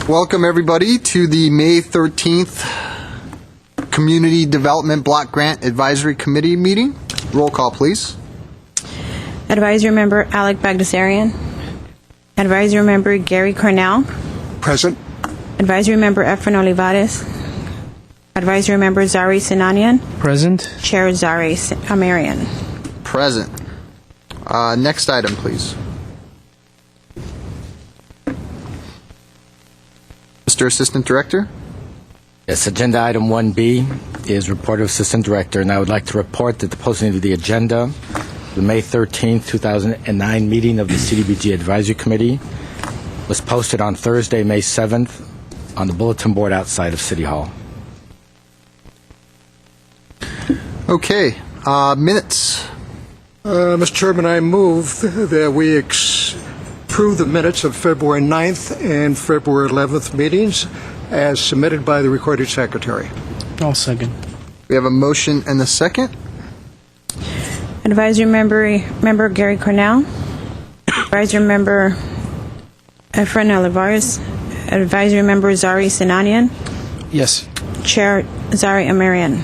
Welcome, everybody, to the May 13th Community Development Block Grant Advisory Committee meeting. Roll call, please. Advisory Member Alec Bagdasarian. Advisory Member Gary Cornell. Present. Advisory Member Efren Olivares. Advisory Member Zari Sinanian. Present. Chair Zari Amarian. Present. Next item, please. Mr. Assistant Director. Yes, agenda item 1B is report of Assistant Director, and I would like to report that the posting of the agenda, the May 13th, 2009 meeting of the CDBG Advisory Committee was posted on Thursday, May 7th on the bulletin board outside of City Hall. Okay, minutes. Mr. Chairman, I move that we approve the minutes of February 9th and February 11th meetings as submitted by the recording secretary. I'll second. We have a motion and a second. Advisory Member Gary Cornell. Advisory Member Efren Olivares. Advisory Member Zari Sinanian. Yes. Chair Zari Amarian.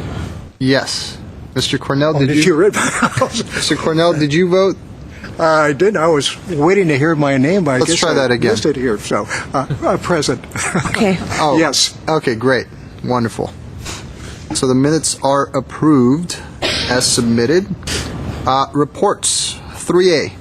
Yes. Mr. Cornell, Did you read my Mr. Cornell, did you vote? I did. I was waiting to hear my name, but I Let's guess try that I again. missed it here. So, present. Okay. Oh, Yes. Okay, great. Wonderful. So the minutes are approved as submitted. Reports, 3A.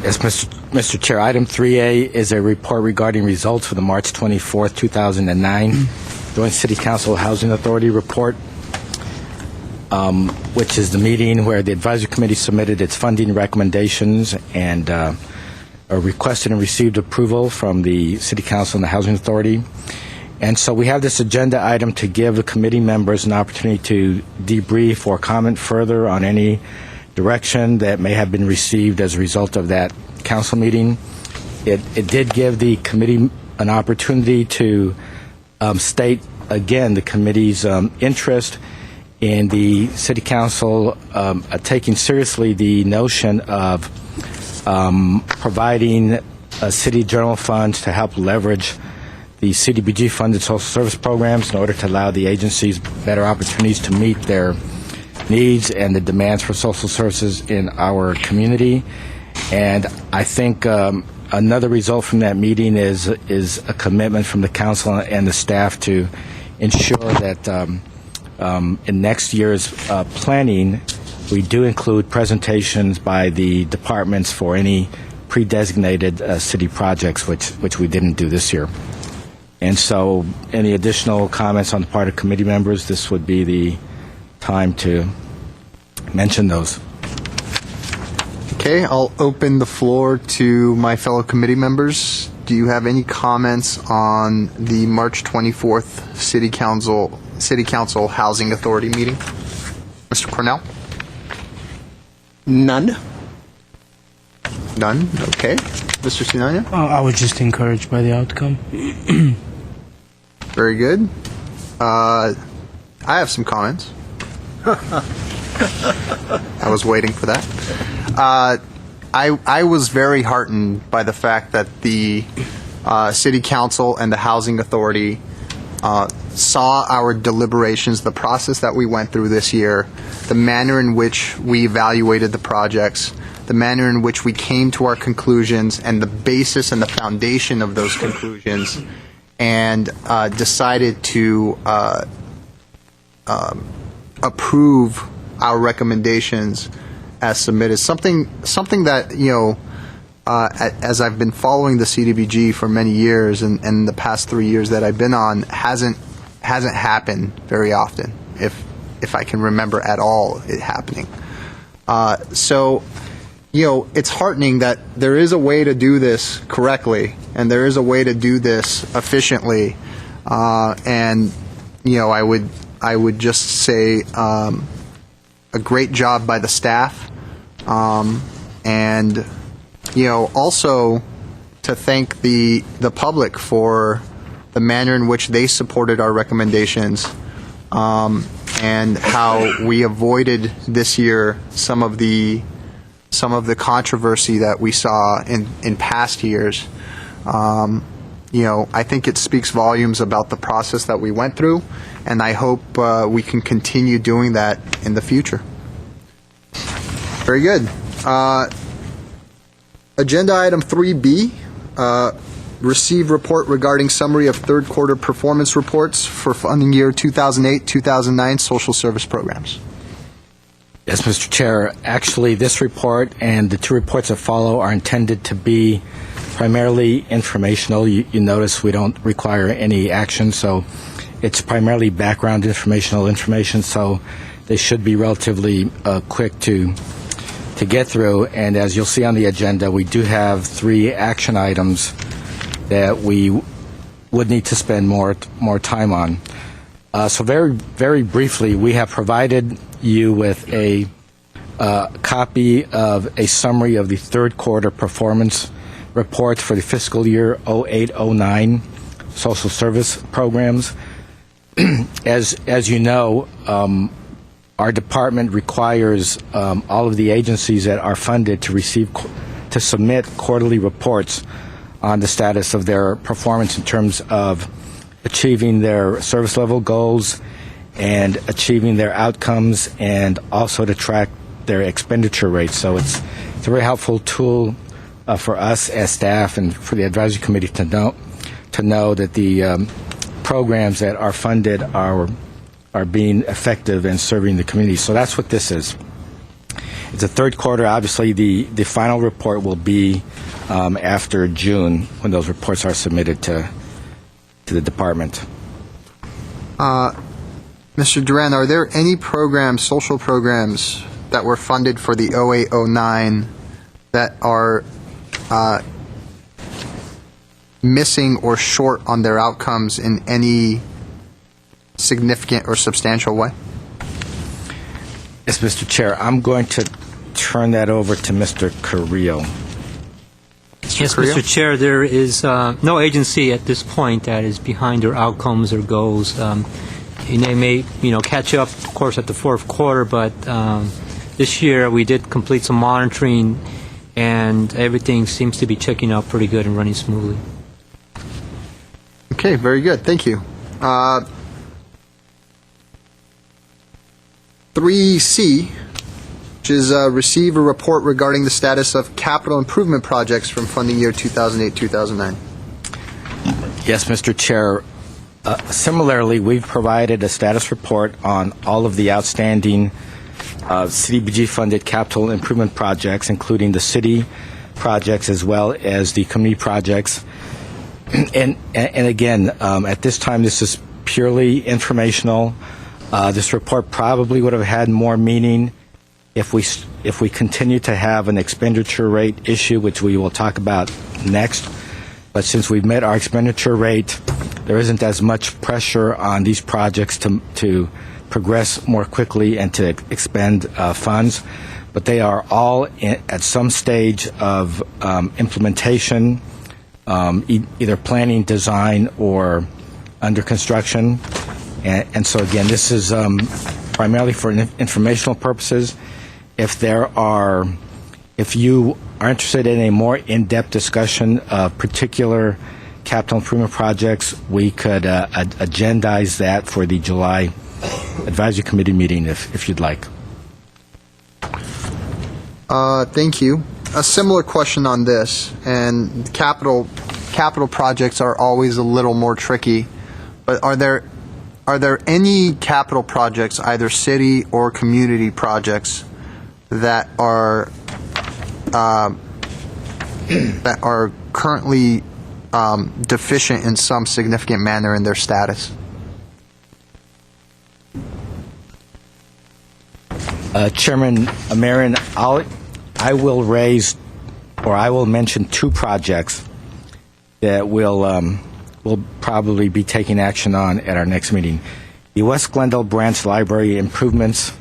Yes, Mr. Chair, item 3A is a report regarding results for the March 24th, 2009 Joint City Council Housing Authority report, which is the meeting where the advisory committee submitted its funding recommendations and requested and received approval from the City Council and the Housing Authority. And so we have this agenda item to give the committee members an opportunity to debrief or comment further on any direction that may have been received as a result of that council meeting. It did give the committee an opportunity to state again the committee's interest in the City Council taking seriously the notion of providing city general funds to help leverage the CDBG funded social service programs in order to allow the agencies better opportunities to meet their needs and the demands for social services in our community. And I think another result from that meeting is a commitment from the council and the staff to ensure that in next year's planning, we do include presentations by the departments for any pre-designated city projects, which we didn't do this year. And so any additional comments on the part of committee members, this would be the time to mention those. Okay, I'll open the floor to my fellow committee members. Do you have any comments on the March 24th City Council Housing Authority meeting? Mr. Cornell? None. None? Okay. Mr. Sinania? I was just encouraged by the outcome. Very good. I have some comments. I was waiting for that. I was very heartened by the fact that the City Council and the Housing Authority saw our deliberations, the process that we went through this year, the manner in which we evaluated the projects, the manner in which we came to our conclusions, and the basis and the foundation of those conclusions, and decided to approve our recommendations as submitted. Something that, as I've been following the CDBG for many years, and the past 3 years that I've been on, hasn't happened very often, if I can remember at all it happening. So it's heartening that there is a way to do this correctly, and there is a way to do this efficiently, and I would just say a great job by the staff, and also to thank the public for the manner in which they supported our recommendations, and how we avoided this year some of the controversy that we saw in past years. I think it speaks volumes about the process that we went through, and I hope we can continue doing that in the future. Very good. Agenda item 3B, receive report regarding summary of third quarter performance reports for funding year 2008-2009 social service programs. Yes, Mr. Chair. Actually, this report and the two reports that follow are intended to be primarily informational. You notice we don't require any action, so it's primarily background information, so they should be relatively quick to get through. And as you'll see on the agenda, we do have 3 action items that we would need to spend more time on. So very, very briefly, we have provided you with a copy of a summary of the third quarter performance reports for the fiscal year 08-09 social service programs. As you know, our department requires all of the agencies that are funded to submit quarterly reports on the status of their performance in terms of achieving their service level goals and achieving their outcomes, and also to track their expenditure rates. So it's a very helpful tool for us as staff and for the advisory committee to know that the programs that are funded are being effective and serving the community. So that's what this is. It's a third quarter. Obviously, the final report will be after June, when those reports are submitted to the department. Mr. Duran, are there any programs, social programs, that were funded for the 08-09 that are missing or short on their outcomes in any significant or substantial way? Yes, Mr. Chair. I'm going to turn that over to Mr. Carrillo. Yes, Mr. Chair, there is no agency at this point that is behind their outcomes or goals. And they may, catch up, of course, at the fourth quarter, but this year we did complete some monitoring, and everything seems to be checking out pretty good and running smoothly. Okay, very good. Thank you. 3C, which is receive a report regarding the status of capital improvement projects from funding year 2008-2009. Yes, Mr. Chair. Similarly, we've provided a status report on all of the outstanding CDBG-funded capital improvement projects, including the city projects as well as the community projects. And again, at this time, this is purely informational. This report probably would have had more meaning if we continue to have an expenditure rate issue, which we will talk about next. But since we've met our expenditure rate, there isn't as much pressure on these projects to progress more quickly and to expend funds. But they are all at some stage of implementation, either planning, design, or under construction. And so again, this is primarily for informational purposes. If you are interested in a more in-depth discussion of particular capital improvement projects, we could agendize that for the July advisory committee meeting if you'd like. Thank you. A similar question on this, and capital projects are always a little more tricky, but are there any capital projects, either city or community projects, that are currently deficient in some significant manner in their status? Chairman Marin, I will mention 2 projects that we'll probably be taking action on at our next meeting. The West Glendale Branch Library improvements,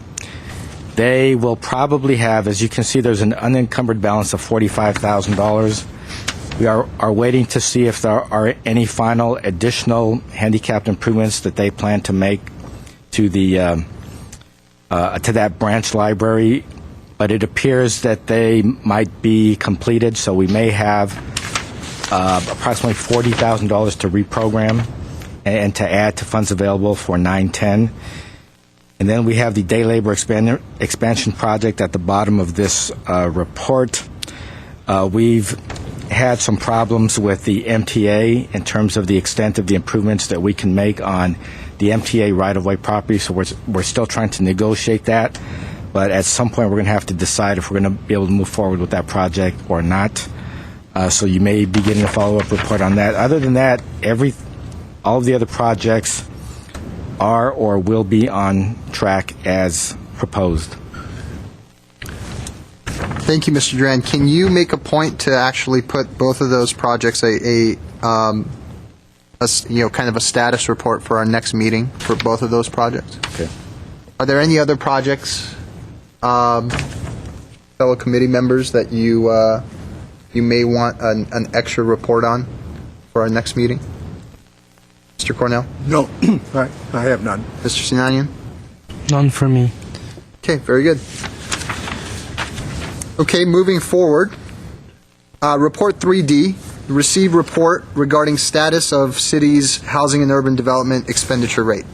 they will probably have, as you can see, there's an unencumbered balance of $45,000. We are waiting to see if there are any final additional handicapped improvements that they plan to make to that branch library, but it appears that they might be completed, so we may have approximately $40,000 to reprogram and to add to funds available for 910. And then we have the day labor expansion project at the bottom of this report. We've had some problems with the MTA in terms of the extent of the improvements that we can make on the MTA right-of-way property, so we're still trying to negotiate that. But at some point, we're going to have to decide if we're going to be able to move forward with that project or not. So you may be getting a follow-up report on that. Other than that, all of the other projects are or will be on track as proposed. Thank you, Mr. Duran. Can you make a point to actually put both of those projects kind of a status report for our next meeting for both of those projects? Okay. Are there any other projects, fellow committee members, that you may want an extra report on for our next meeting? Mr. Cornell? No, I have none. Mr. Sinanian? None for me. Okay, very good. Okay, moving forward. Report 3D, receive report regarding status of city's housing and urban development expenditure rate.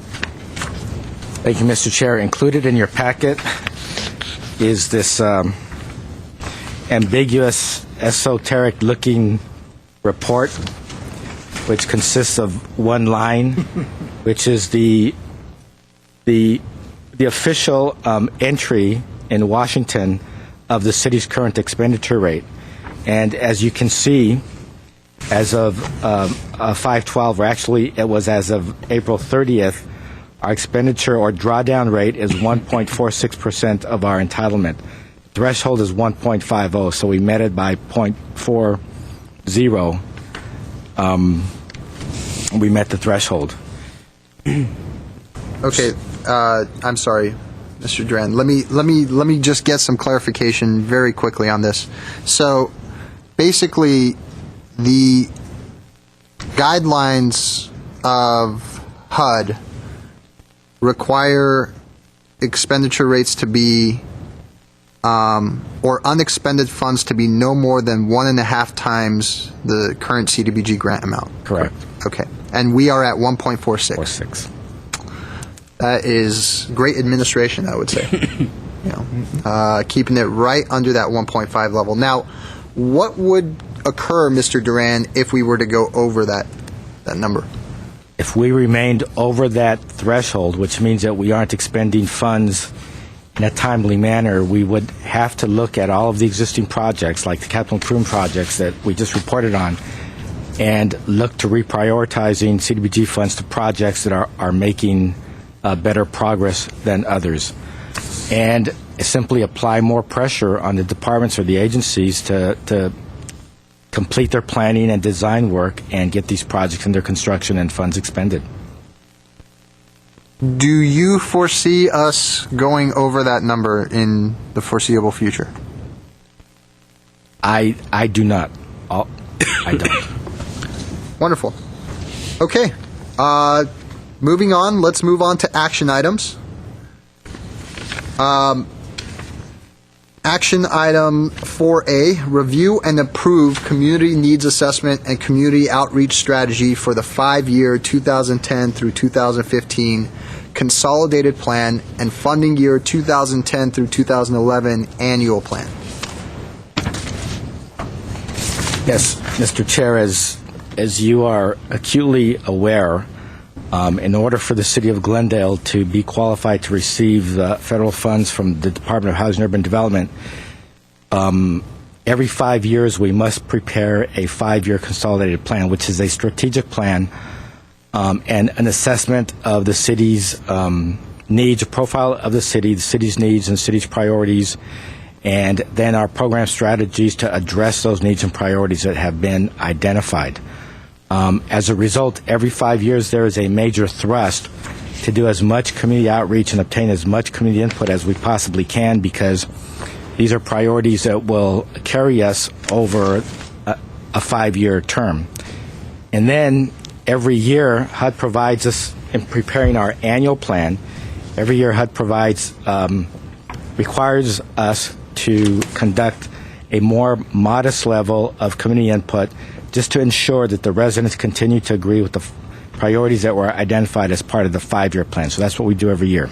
Thank you, Mr. Chair. Included in your packet is this ambiguous, esoteric-looking report, which consists of one line, which is the official entry in Washington of the city's current expenditure rate. And as you can see, as of 5/12, or actually it was as of April 30th, our expenditure or drawdown rate is 1.46% of our entitlement. Threshold is 1.50, so we met it by 0.40. We met the threshold. Okay, I'm sorry, Mr. Duran. Let me just get some clarification very quickly on this. So, basically, the guidelines of HUD require expenditure rates to be, or unexpended funds to be no more than 1.5 times the current CDBG grant amount. Correct. Okay, and we are at 1.46. 46. That is great administration, I would say. Keeping it right under that 1.5 level. Now, what would occur, Mr. Duran, if we were to go over that number? If we remained over that threshold, which means that we aren't expending funds in a timely manner, we would have to look at all of the existing projects, like the capital improvement projects that we just reported on, and look to reprioritizing CDBG funds to projects that are making better progress than others. And simply apply more pressure on the departments or the agencies to complete their planning and design work and get these projects under construction and funds expended. Do you foresee us going over that number in the foreseeable future? I do not. I don't. Wonderful. Okay. Moving on, let's move on to action items. Action item 4A, review and approve community needs assessment and community outreach strategy for the 5-year 2010 through 2015 consolidated plan and funding year 2010 through 2011 annual plan. Yes, Mr. Chair, as you are acutely aware, in order for the City of Glendale to be qualified to receive federal funds from the Department of Housing and Urban Development, every 5 years we must prepare a 5-year consolidated plan, which is a strategic plan and an assessment of the city's needs, a profile of the city's needs and the city's priorities, and then our program strategies to address those needs and priorities that have been identified. As a result, every 5 years there is a major thrust to do as much community outreach and obtain as much community input as we possibly can, because these are priorities that will carry us over a 5-year term. And then every year, HUD provides us, in preparing our annual plan, every year HUD requires us to conduct a more modest level of community input just to ensure that the residents continue to agree with the priorities that were identified as part of the 5-year plan. So that's what we do every year.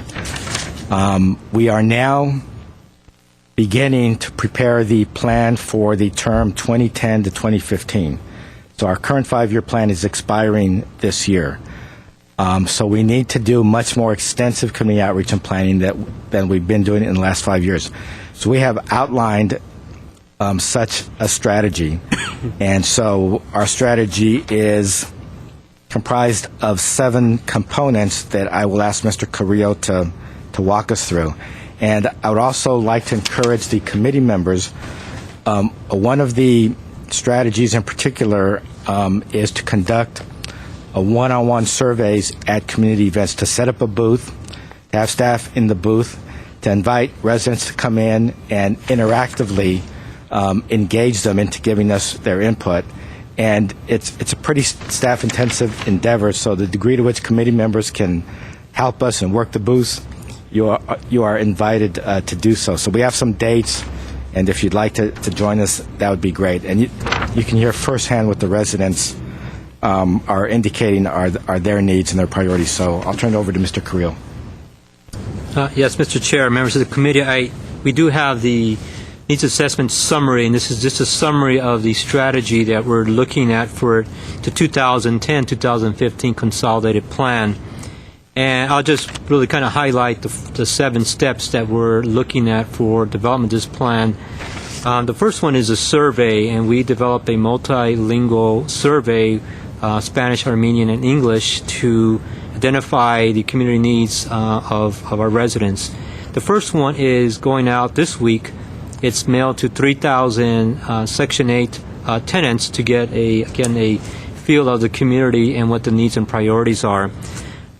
We are now beginning to prepare the plan for the term 2010 to 2015. So our current 5-year plan is expiring this year. So we need to do much more extensive community outreach and planning than we've been doing in the last 5 years. So we have outlined such a strategy. And so our strategy is comprised of 7 components that I will ask Mr. Carrillo to walk us through. And I would also like to encourage the committee members. One of the strategies in particular is to conduct one-on-one surveys at community events, to set up a booth, to have staff in the booth, to invite residents to come in and interactively engage them into giving us their input. And it's a pretty staff-intensive endeavor, so the degree to which committee members can help us and work the booths, you are invited to do so. So we have some dates, and if you'd like to join us, that would be great. And you can hear firsthand what the residents are indicating are their needs and their priorities. So I'll turn it over to Mr. Carrillo. Yes, Mr. Chair, members of the committee, we do have the needs assessment summary, and this is just a summary of the strategy that we're looking at for the 2010-2015 consolidated plan. And I'll just really kind of highlight the 7 steps that we're looking at for development of this plan. The first one is a survey, and we developed a multilingual survey, Spanish, Armenian, and English, to identify the community needs of our residents. The first one is going out this week. It's mailed to 3,000 Section 8 tenants to get a feel of the community and what the needs and priorities are.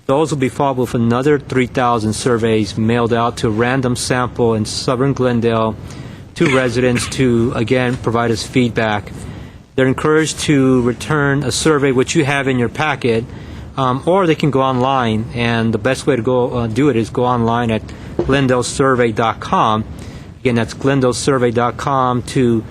Those will be followed with another 3,000 surveys mailed out to a random sample in southern Glendale to residents to, again, provide us feedback. They're encouraged to return a survey, which you have in your packet, or they can go online. And the best way to go do it is go online at GlendaleSurvey.com. Again, that's GlendaleSurvey.com to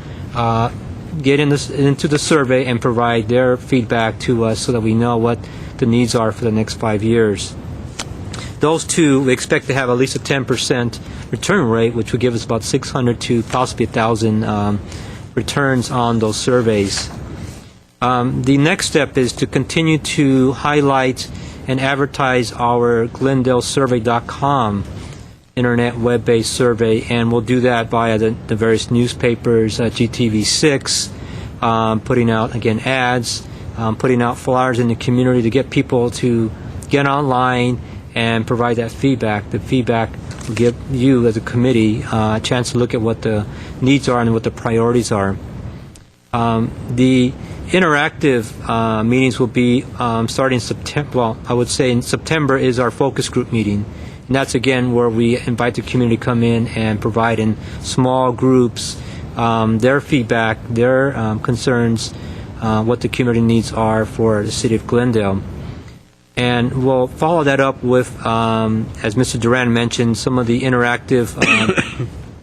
get into the survey and provide their feedback to us so that we know what the needs are for the next 5 years. Those 2, we expect to have at least a 10% return rate, which would give us about 600 to possibly 1,000 returns on those surveys. The next step is to continue to highlight and advertise our GlendaleSurvey.com internet web-based survey, and we'll do that via the various newspapers, GTV6, putting out, again, ads, putting out flyers in the community to get people to get online and provide that feedback. The feedback will give you, as a committee, a chance to look at what the needs are and what the priorities are. The interactive meetings will be starting in September. Well, I would say in September is our focus group meeting. And that's, again, where we invite the community to come in and provide in small groups their feedback, their concerns, what the community needs are for the city of Glendale. And we'll follow that up with, as Mr. Duran mentioned, some of the interactive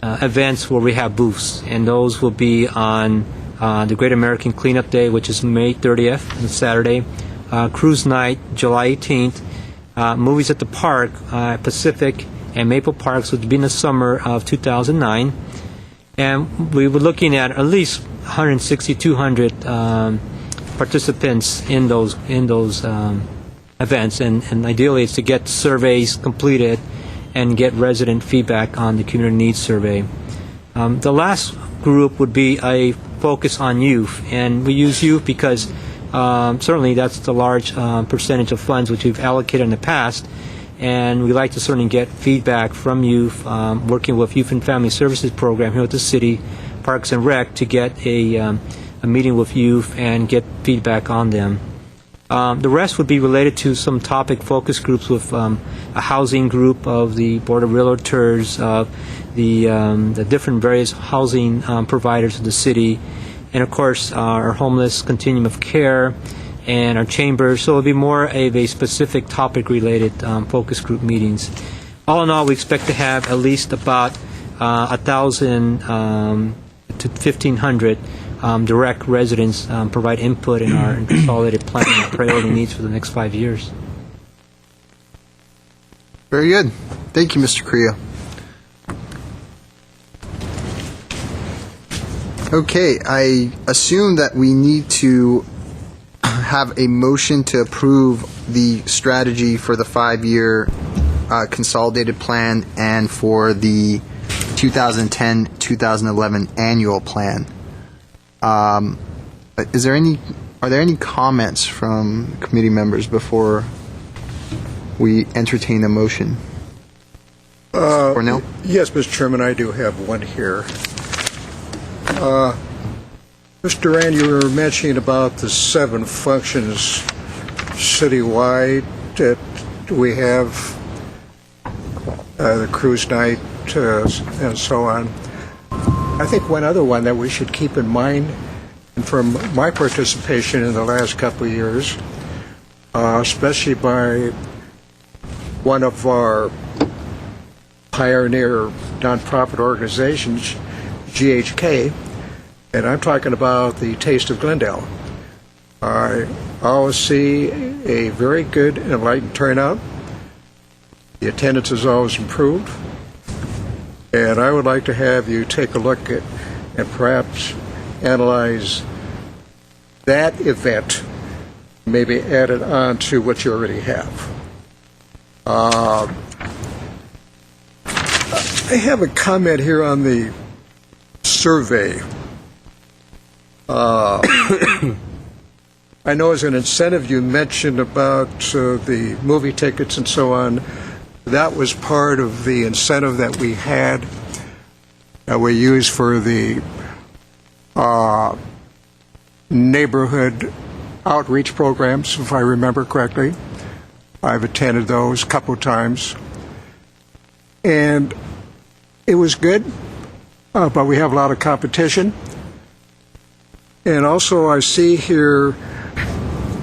events where we have booths. And those will be on the Great American Cleanup Day, which is May 30th, on Saturday, Cruise Night, July 18th, Movies at the Park, Pacific and Maple Parks, would be in the summer of 2009. And we were looking at least 160, 200 participants in those events. And ideally, it's to get surveys completed and get resident feedback on the community needs survey. The last group would be a focus on youth. And we use youth because certainly that's the large percentage of funds which we've allocated in the past, and we like to certainly get feedback from youth, working with Youth and Family Services Program here at the City Parks and Rec to get a meeting with youth and get feedback on them. The rest would be related to some topic focus groups with a housing group of the Board of Realtors, the different various housing providers of the city, and of course our homeless continuum of care and our chambers. So it'll be more of a specific topic related focus group meetings. All in all, we expect to have at least about 1,000 to 1,500 direct residents provide input in our consolidated plan and priority needs for the next 5 years. Very good. Thank you, Mr. Carrillo. Okay, I assume that we need to have a motion to approve the strategy for the 5-year consolidated plan and for the 2010-2011 annual plan. Are there any comments from committee members before we entertain a motion? Cornell? Yes, Mr. Chairman, I do have one here. Mr. Duran, you were mentioning about the 7 functions citywide that we have, the cruise night and so on. I think one other one that we should keep in mind, and from my participation in the last couple of years, especially by one of our pioneer nonprofit organizations, GHK, and I'm talking about the Taste of Glendale. I always see a very good and enlightened turnout. The attendance is always improved. And I would like to have you take a look at and perhaps analyze that event, maybe add it on to what you already have. I have a comment here on the survey. I know as an incentive you mentioned about the movie tickets and so on. That was part of the incentive that we had, that we used for the neighborhood outreach programs, if I remember correctly. I've attended those a couple of times. And it was good, but we have a lot of competition. And also I see here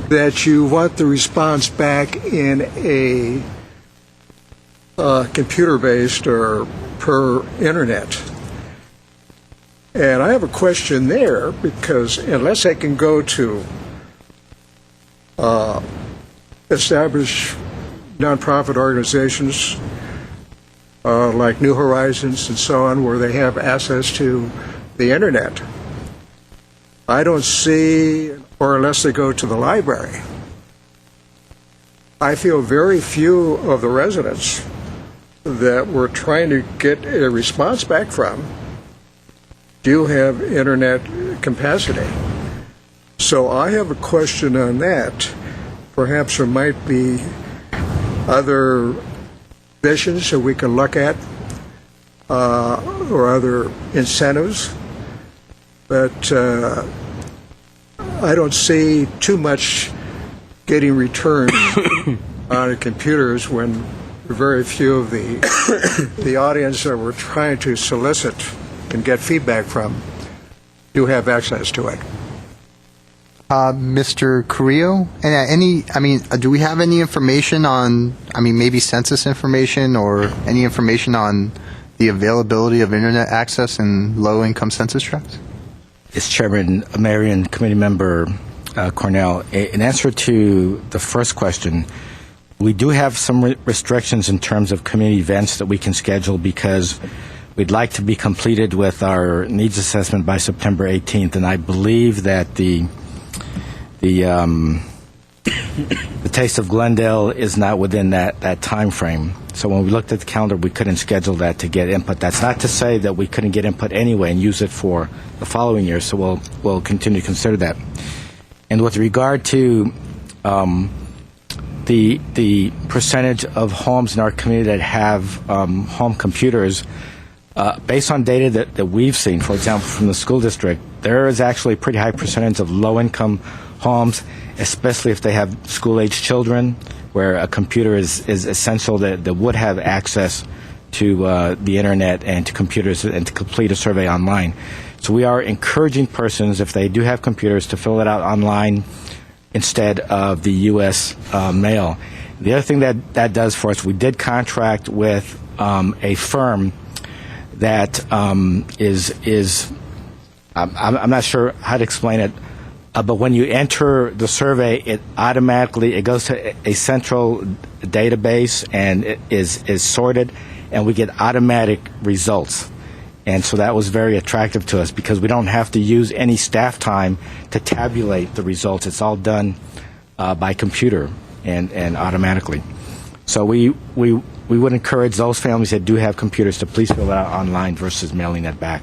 that you want the response back in a computer-based or per internet. And I have a question there, because unless I can go to established nonprofit organizations like New Horizons and so on, where they have access to the internet, I don't see, or unless they go to the library, I feel very few of the residents that we're trying to get a response back from do have internet capacity. So I have a question on that. Perhaps there might be other visions that we can look at, or other incentives, but I don't see too much getting returns on the computers when very few of the audience that we're trying to solicit and get feedback from do have access to it. Mr. Carrillo, do we have any information on, maybe census information or any information on the availability of internet access in low-income census tracts? Yes, Chairman, Mayor, and Committee Member Cornell. In answer to the first question, we do have some restrictions in terms of community events that we can schedule, because we'd like to be completed with our needs assessment by September 18th, and I believe that the Taste of Glendale is not within that time frame. So when we looked at the calendar, we couldn't schedule that to get input. That's not to say that we couldn't get input anyway and use it for the following year, so we'll continue to consider that. And with regard to the percentage of homes in our community that have home computers, based on data that we've seen, for example, from the school district, there is actually a pretty high percentage of low-income homes, especially if they have school-age children, where a computer is essential, that would have access to the internet and to computers and to complete a survey online. So we are encouraging persons, if they do have computers, to fill it out online instead of the U.S. mail. The other thing that does for us, we did contract with a firm that is I'm not sure how to explain it, but when you enter the survey, it goes to a central database and it is sorted, and we get automatic results. And so that was very attractive to us because we don't have to use any staff time to tabulate the results. It's all done by computer and automatically. So we would encourage those families that do have computers to please fill it out online versus mailing that back.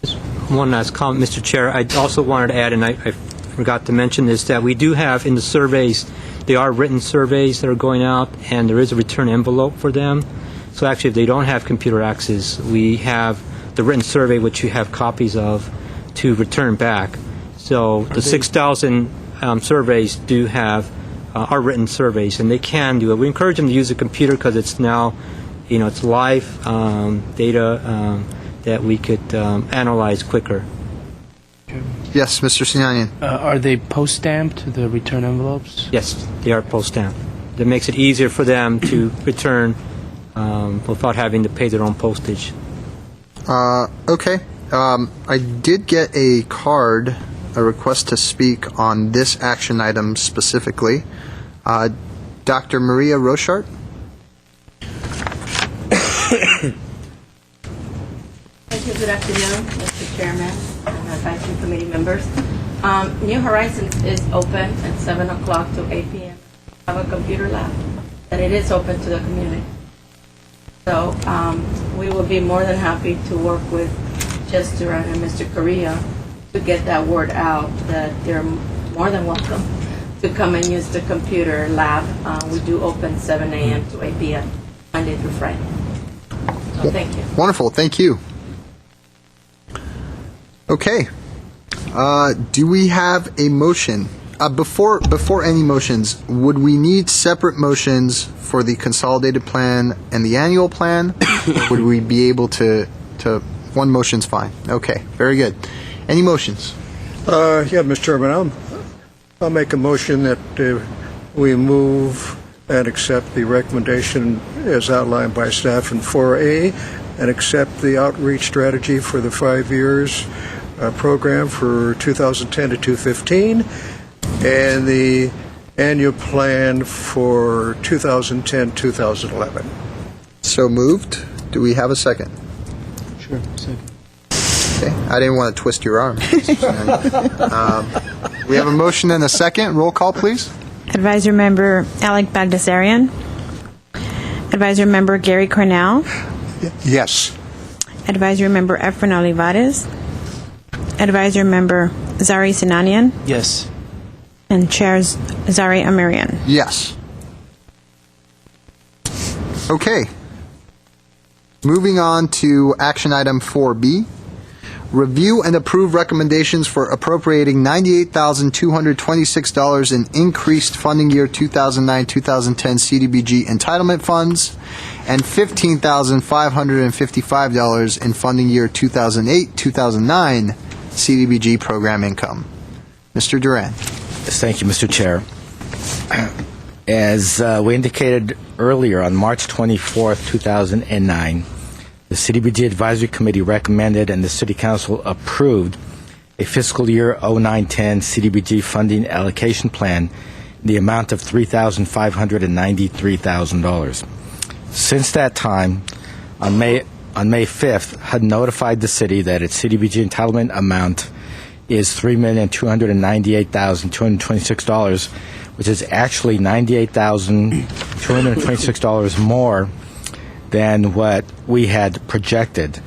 Just one last comment, Mr. Chair. I also wanted to add, and I forgot to mention this, that we do have in the surveys, they are written surveys that are going out, and there is a return envelope for them. So actually, if they don't have computer access, we have the written survey, which you have copies of, to return back. So the 6,000 surveys do have are written surveys, and they can do it. We encourage them to use a computer because it's now, it's live data that we could analyze quicker. Yes, Mr. Sinanian. Are they post-stamped, the return envelopes? Yes, they are post-stamped. That makes it easier for them to return without having to pay their own postage. Okay. I did get a card, a request to speak on this action item specifically. Dr. Maria Rochart? Thank you. Good afternoon, Mr. Chairman and advisory committee members. New Horizons is open at 7 o'clock to 8 p.m. We have a computer lab, and it is open to the community. So we will be more than happy to work with Chester and Mr. Correa to get that word out that they're more than welcome to come and use the computer lab. We do open 7 a.m. to 8 p.m. Monday through Friday. So thank you. Wonderful. Thank you. Okay. Do we have a motion? Before any motions, would we need separate motions for the consolidated plan and the annual plan? Or would we be able to one motion's fine? Okay, very good. Any motions? Yeah, Mr. Chairman, I'll make a motion that we move and accept the recommendation as outlined by staff in 4A and accept the outreach strategy for the 5 years program for 2010 to 2015 and the annual plan for 2010-2011. So moved. Do we have a second? Sure, second. Okay. I didn't want to twist your arm. We have a motion and a second. Roll call, please. Advisor Member Alec Bagdasarian. Advisor Member Gary Cornell. Yes. Advisor Member Efren Olivares. Advisor Member Zari Sinanian. Yes. And Chair Zari Amirian. Yes. Okay. Moving on to action item 4B. Review and approve recommendations for appropriating $98,226 in increased funding year 2009-2010 CDBG entitlement funds and $15,555 in funding year 2008-2009 CDBG program income. Mr. Duran. Yes, thank you, Mr. Chair. As we indicated earlier, on March 24th, 2009, the CDBG Advisory Committee recommended and the City Council approved a fiscal year 09-10 CDBG funding allocation plan in the amount of $3,593,000. Since that time, on May 5th, HUD notified the city that its CDBG entitlement amount is $3,298,226, which is actually $98,226 more than what we had projected.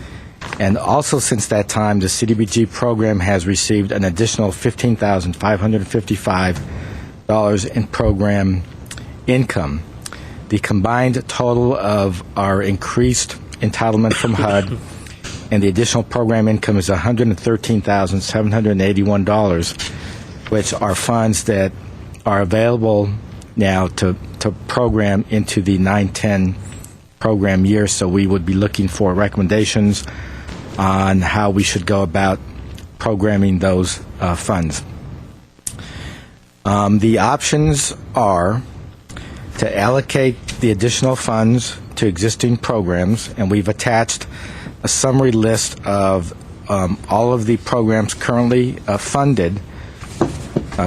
And also since that time, the CDBG program has received an additional $15,555 in program income. The combined total of our increased entitlement from HUD and the additional program income is $113,781, which are funds that are available now to program into the 9-10 program year. So we would be looking for recommendations on how we should go about programming those funds. The options are to allocate the additional funds to existing programs, and we've attached a summary list of all of the programs currently funded,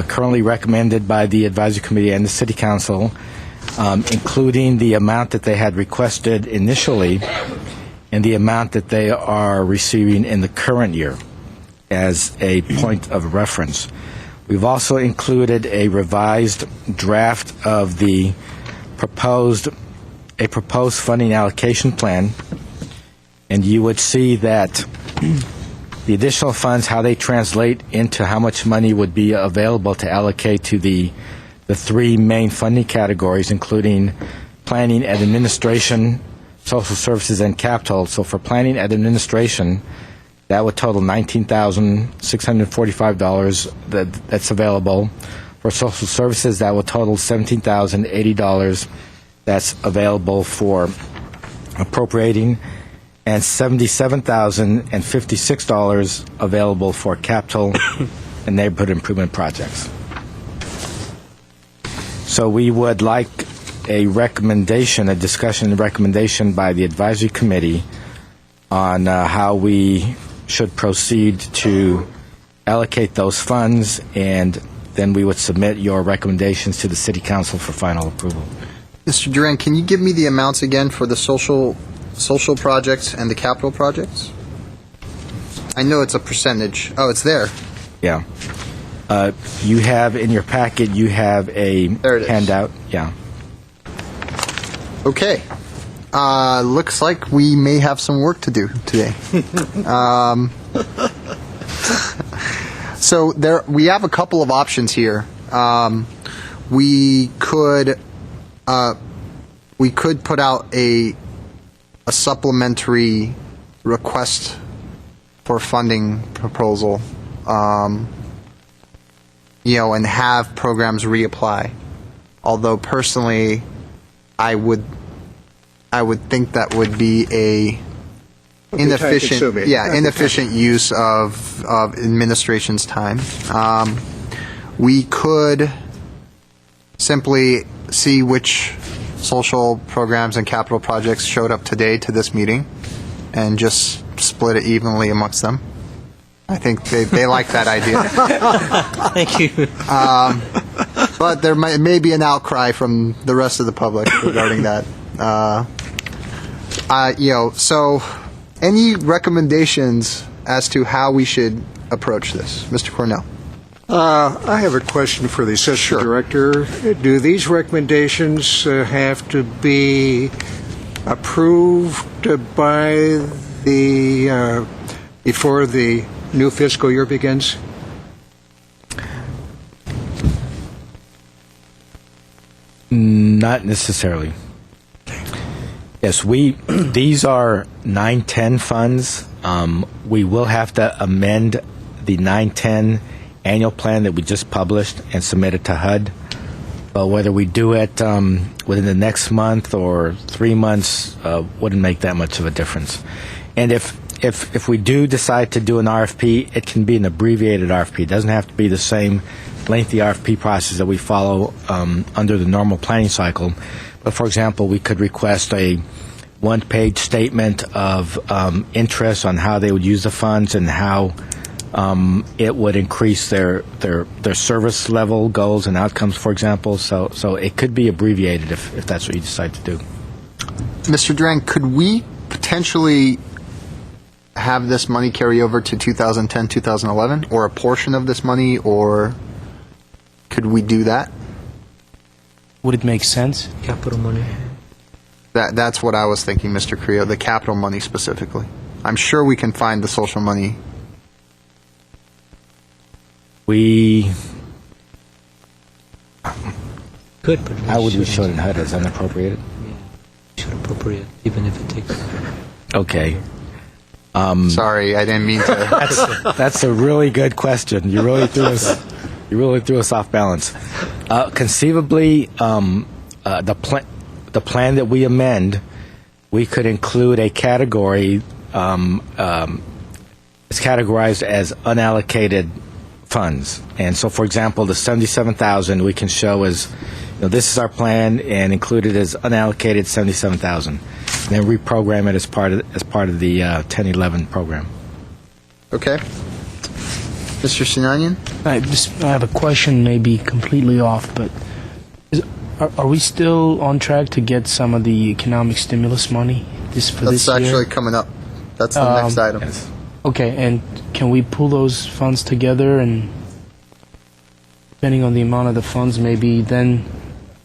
currently recommended by the advisory committee and the city council, including the amount that they had requested initially and the amount that they are receiving in the current year as a point of reference. We've also included a revised draft of the proposed funding allocation plan, and you would see that the additional funds, how they translate into how much money would be available to allocate to the three main funding categories, including planning and administration, social services, and capital. So for planning and administration, that would total $19,645 that's available. For social services, that would total $17,080 that's available for appropriating, and $77,056 available for capital and neighborhood improvement projects. So we would like a recommendation, a discussion and recommendation by the advisory committee on how we should proceed to allocate those funds, and then we would submit your recommendations to the city council for final approval. Mr. Duran, can you give me the amounts again for the social projects and the capital projects? I know it's a percentage. Oh, it's there. Yeah. You have in your packet, you have a There it is. handout. Yeah. Okay. Looks like we may have some work to do today. So we have a couple of options here. We could put out a supplementary request for funding proposal, and have programs reapply. Although personally, I would think that would be a inefficient, time-consuming. inefficient use of administration's time. We could simply see which social programs and capital projects showed up today to this meeting, and just split it evenly amongst them. I think they like that idea. Thank you. But there may be an outcry from the rest of the public regarding that. So any recommendations as to how we should approach this? Mr. Cornell. I have a question for the assistant director. Do these recommendations have to be approved by before the new fiscal year begins? Not necessarily. Yes, these are 910 funds. We will have to amend the 910 annual plan that we just published and submit it to HUD. But whether we do it within the next month or 3 months wouldn't make that much of a difference. And if we do decide to do an RFP, it can be an abbreviated RFP. It doesn't have to be the same lengthy RFP process that we follow under the normal planning cycle. But for example, we could request a one-page statement of interest on how they would use the funds and how it would increase their service level goals and outcomes, for example. So it could be abbreviated if that's what you decide to do. Mr. Duran, could we potentially have this money carry over to 2010, 2011, or a portion of this money, or could we do that? Would it make sense? Capital money. That's what I was thinking, Mr. Creo, the capital money specifically. I'm sure we can find the social money. We Could, but how would we shouldn't. show it in HUD as unappropriated? Should appropriate, even if it takes. Okay. Sorry, I didn't mean to. That's a really good question. You really threw us off balance. Conceivably, the plan that we amend, we could include a category. It's categorized as unallocated funds, and so, for example, the $77,000 we can show as, this is our plan, and include it as unallocated $77,000. Then reprogram it as part of the 1011 program. Okay. Mr. Sinanian? I have a question, maybe completely off, but are we still on track to get some of the economic stimulus money this year? That's actually coming up. That's the next item. Yes. Okay, and can we pull those funds together, and depending on the amount of the funds, maybe then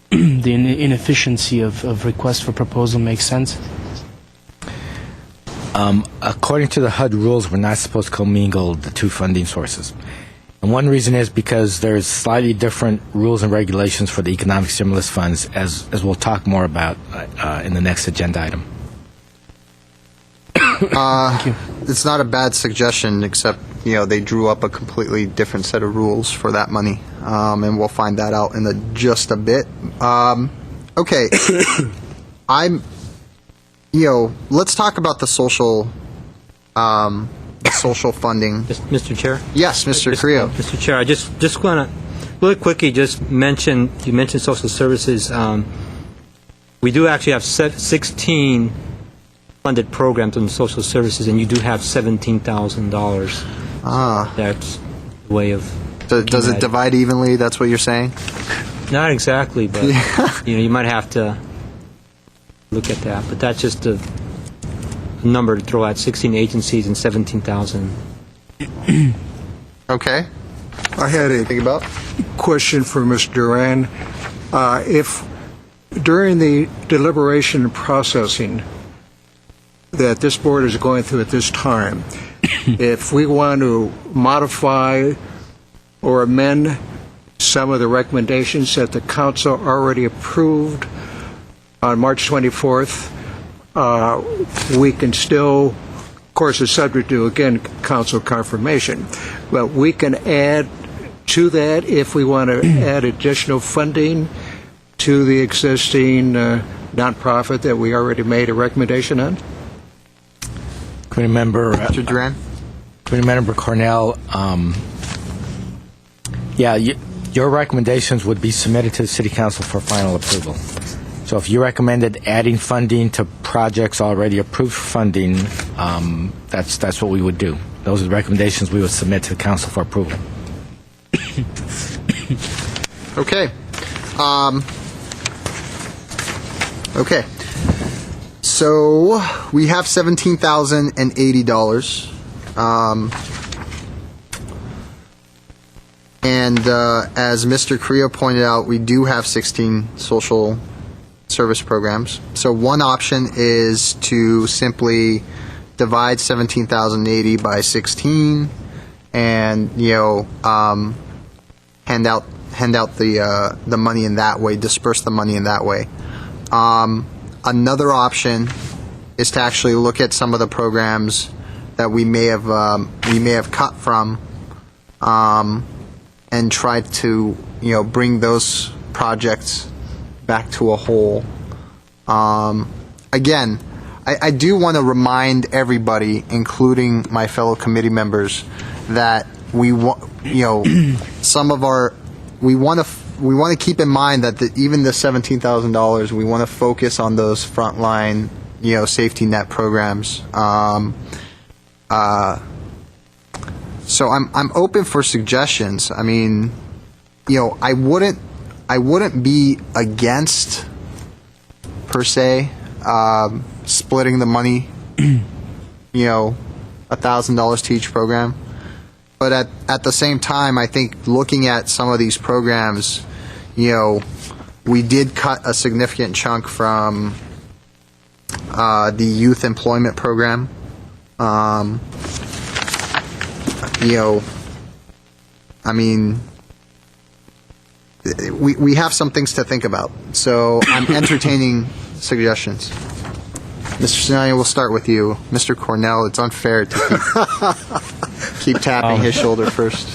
the inefficiency of request for proposal makes sense? According to the HUD rules, we're not supposed to commingle the two funding sources. And one reason is because there's slightly different rules and regulations for the economic stimulus funds, as we'll talk more about in the next agenda item. It's not a bad suggestion, except, they drew up a completely different set of rules for that money. And we'll find that out in just a bit. Okay. Let's talk about the social funding. Mr. Chair? Yes, Mr. Creo. Mr. Chair, I just want to really quickly just mention, you mentioned social services. We do actually have 16 funded programs on social services, and you do have $17,000. That's a way of... So does it divide evenly? That's what you're saying? Not exactly, but you might have to look at that. But that's just a number to throw out: 16 agencies and 17,000. Okay. I had a Think about? question for Mr. Duran. If during the deliberation and processing that this board is going through at this time, if we want to modify or amend some of the recommendations that the council already approved on March 24th, we can still, of course, it's subject to, again, council confirmation, but we can add to that if we want to add additional funding to the existing nonprofit that we already made a recommendation on? Committee Member Mr. Duran? Committee Member Cornell, your recommendations would be submitted to the City Council for final approval. So if you recommended adding funding to projects already approved for funding, that's what we would do. Those are the recommendations we would submit to the Council for approval. Okay. Okay. So we have $17,080. And as Mr. Creo pointed out, we do have 16 social service programs. So one option is to simply divide 17,080 by 16, and hand out the money in that way, disperse the money in that way. Another option is to actually look at some of the programs that we may have cut from, and try to bring those projects back to a whole. Again, I do want to remind everybody, including my fellow committee members, that we want to keep in mind that even the $17,000, we want to focus on those frontline safety net programs. So I'm open for suggestions. I mean, I wouldn't be against, per se, splitting the money, $1,000 to each program. But at the same time, I think looking at some of these programs, we did cut a significant chunk from the youth employment program. I mean, we have some things to think about. So I'm entertaining suggestions. Mr. Sinani, we'll start with you. Mr. Cornell, it's unfair to keep tapping his shoulder first.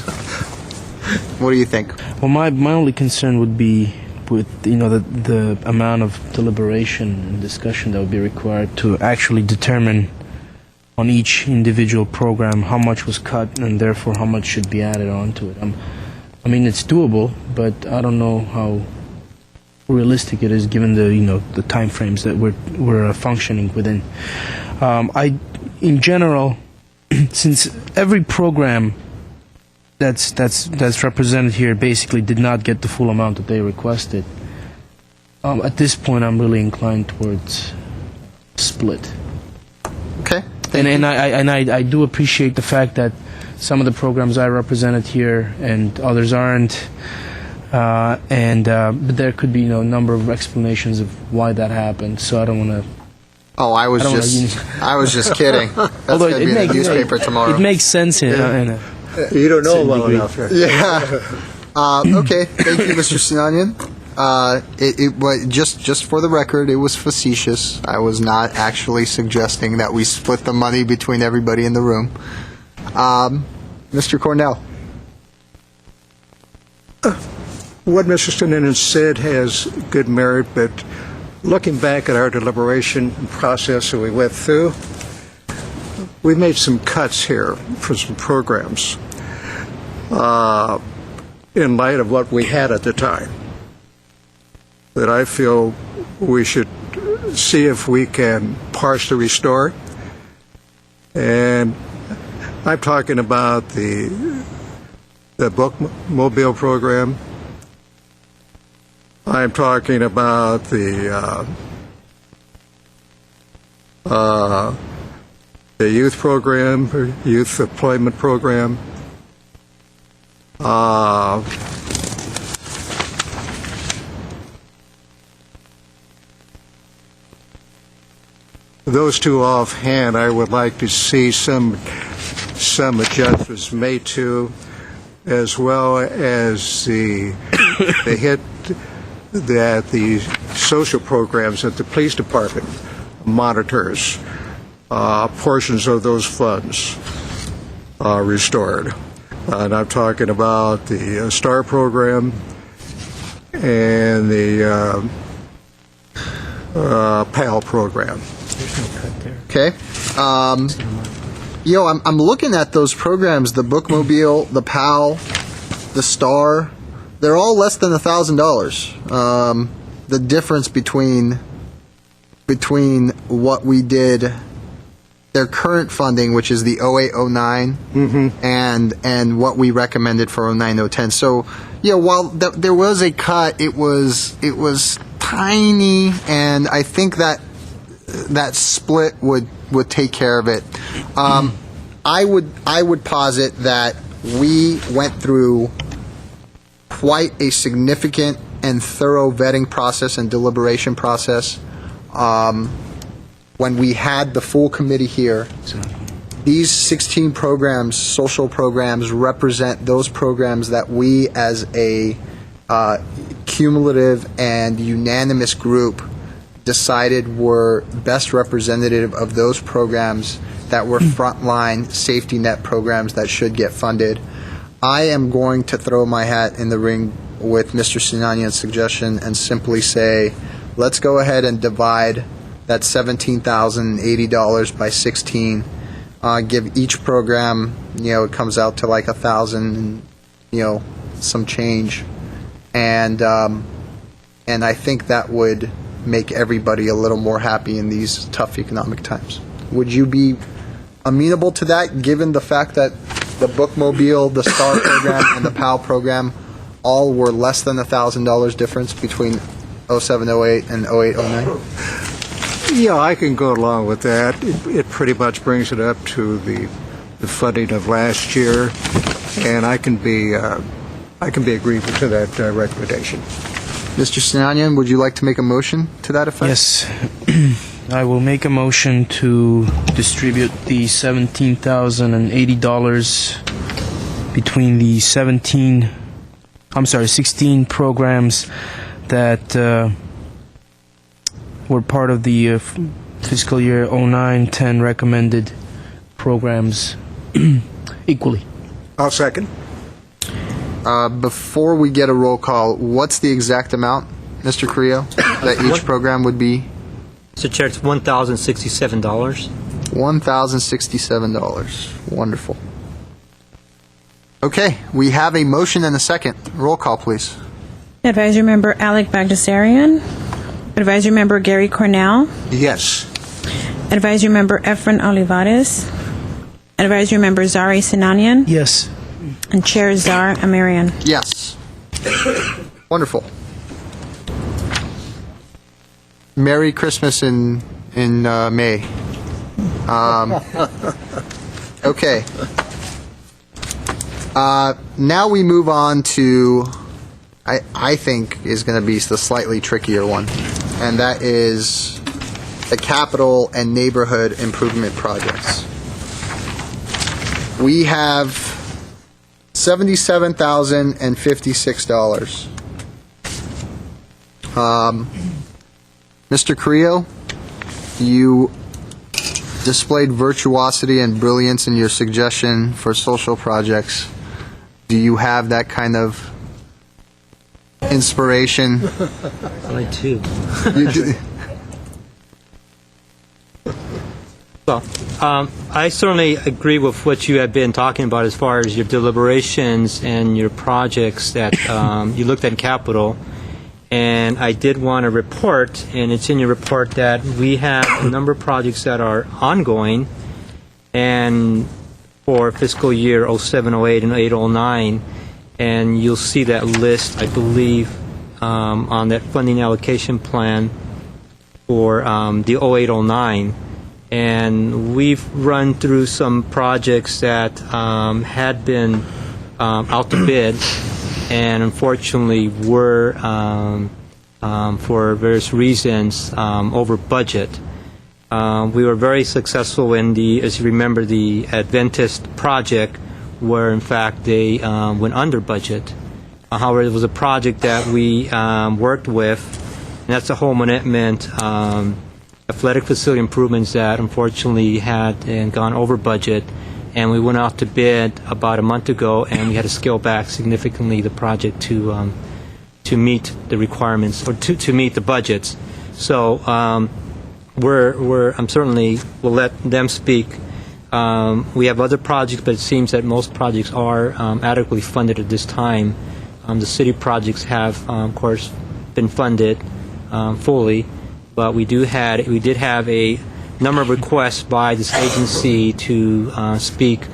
What do you think? Well, my only concern would be with the amount of deliberation and discussion that would be required to actually determine on each individual program how much was cut and therefore how much should be added on to it. I mean, it's doable, but I don't know how realistic it is given the time frames that we're functioning within. In general, since every program that's represented here basically did not get the full amount that they requested, at this point I'm really inclined towards split. Okay. And I do appreciate the fact that some of the programs are represented here and others aren't, but there could be a number of explanations of why that happened. So I don't want to. Oh, I was just kidding. That's Although going to be in the newspaper tomorrow. It makes sense in You don't know well enough. Yeah. Okay. Thank you, Mr. Sinanian. Just for the record, it was facetious. I was not actually suggesting that we split the money between everybody in the room. Mr. Cornell. What Mr. Sinanian said has good merit, but looking back at our deliberation process that we went through, we made some cuts here for some programs in light of what we had at the time that I feel we should see if we can partially restore. And I'm talking about the bookmobile program. I'm talking about the youth program, youth employment program. Those two offhand, I would like to see some adjustments made to, as well as the hit that the social programs that the police department monitors, portions of those funds restored. And I'm talking about the STAR program and the PAL program. Okay. I'm looking at those programs, the Bookmobile, the PAL, the STAR. They're all less than $1,000. The difference between what we did, their current funding, which is the 0809, and what we recommended for 0910. So, while there was a cut, it was tiny, and I think that split would take care of it. I would posit that we went through quite a significant and thorough vetting process and deliberation process when we had the full committee here. These 16 programs, social programs, represent those programs that we as a cumulative and unanimous group decided were best representative of those programs that were frontline safety net programs that should get funded. I am going to throw my hat in the ring with Mr. Sinanian's suggestion and simply say, let's go ahead and divide that $17,080 by 16. Give each program, it comes out to like $1,000 and, some change. And I think that would make everybody a little more happy in these tough economic times. Would you be amenable to that, given the fact that the Bookmobile, the STAR program, and the PAL program all were less than $1,000 difference between 0708 and 0809? Yeah, I can go along with that. It pretty much brings it up to the funding of last year, and I can be agreeable to that recommendation. Mr. Sinanian, would you like to make a motion to that effect? Yes. I will make a motion to distribute the $17,080 between the 16 programs that were part of the fiscal year 09-10 recommended programs equally. I'll second. Before we get a roll call, what's the exact amount, Mr. Carrillo, that each program would be? Mr. Chair, it's $1,067. $1,067. Wonderful. Okay, we have a motion and a second. Roll call, please. Advisory Member Alec Bagdasarian. Advisory Member Gary Cornell. Yes. Advisory Member Efren Olivares. Advisory Member Zari Sinanian. Yes. And Chair Zar Amirian. Yes. Wonderful. Merry Christmas in May. Okay. Now we move on to, I think, is going to be the slightly trickier one, and that is the capital and neighborhood improvement projects. We have $77,056. Mr. Carrillo, you displayed virtuosity and brilliance in your suggestion for social projects. Do you have that kind of inspiration? I too. You do- Well, I certainly agree with what you have been talking about as far as your deliberations and your projects that you looked at capital. And I did want to report, and it's in your report, that we have a number of projects that are ongoing and for fiscal year 07, 08, and 08, 09. And you'll see that list, I believe, on that funding allocation plan for the 08, 09. And we've run through some projects that had been out to bid, and unfortunately were, for various reasons, over budget. We were very successful in the, as you remember, the Adventist project, where in fact they went under budget. However, it was a project that we worked with, and that's the home amendment athletic facility improvements that unfortunately had and gone over budget, and we went out to bid about a month ago, and we had to scale back significantly the project to meet the requirements, or to meet the budgets. So I'm certainly will let them speak. We have other projects, but it seems that most projects are adequately funded at this time. The city projects have, of course, been funded fully. But we did have a number of requests by this agency to speak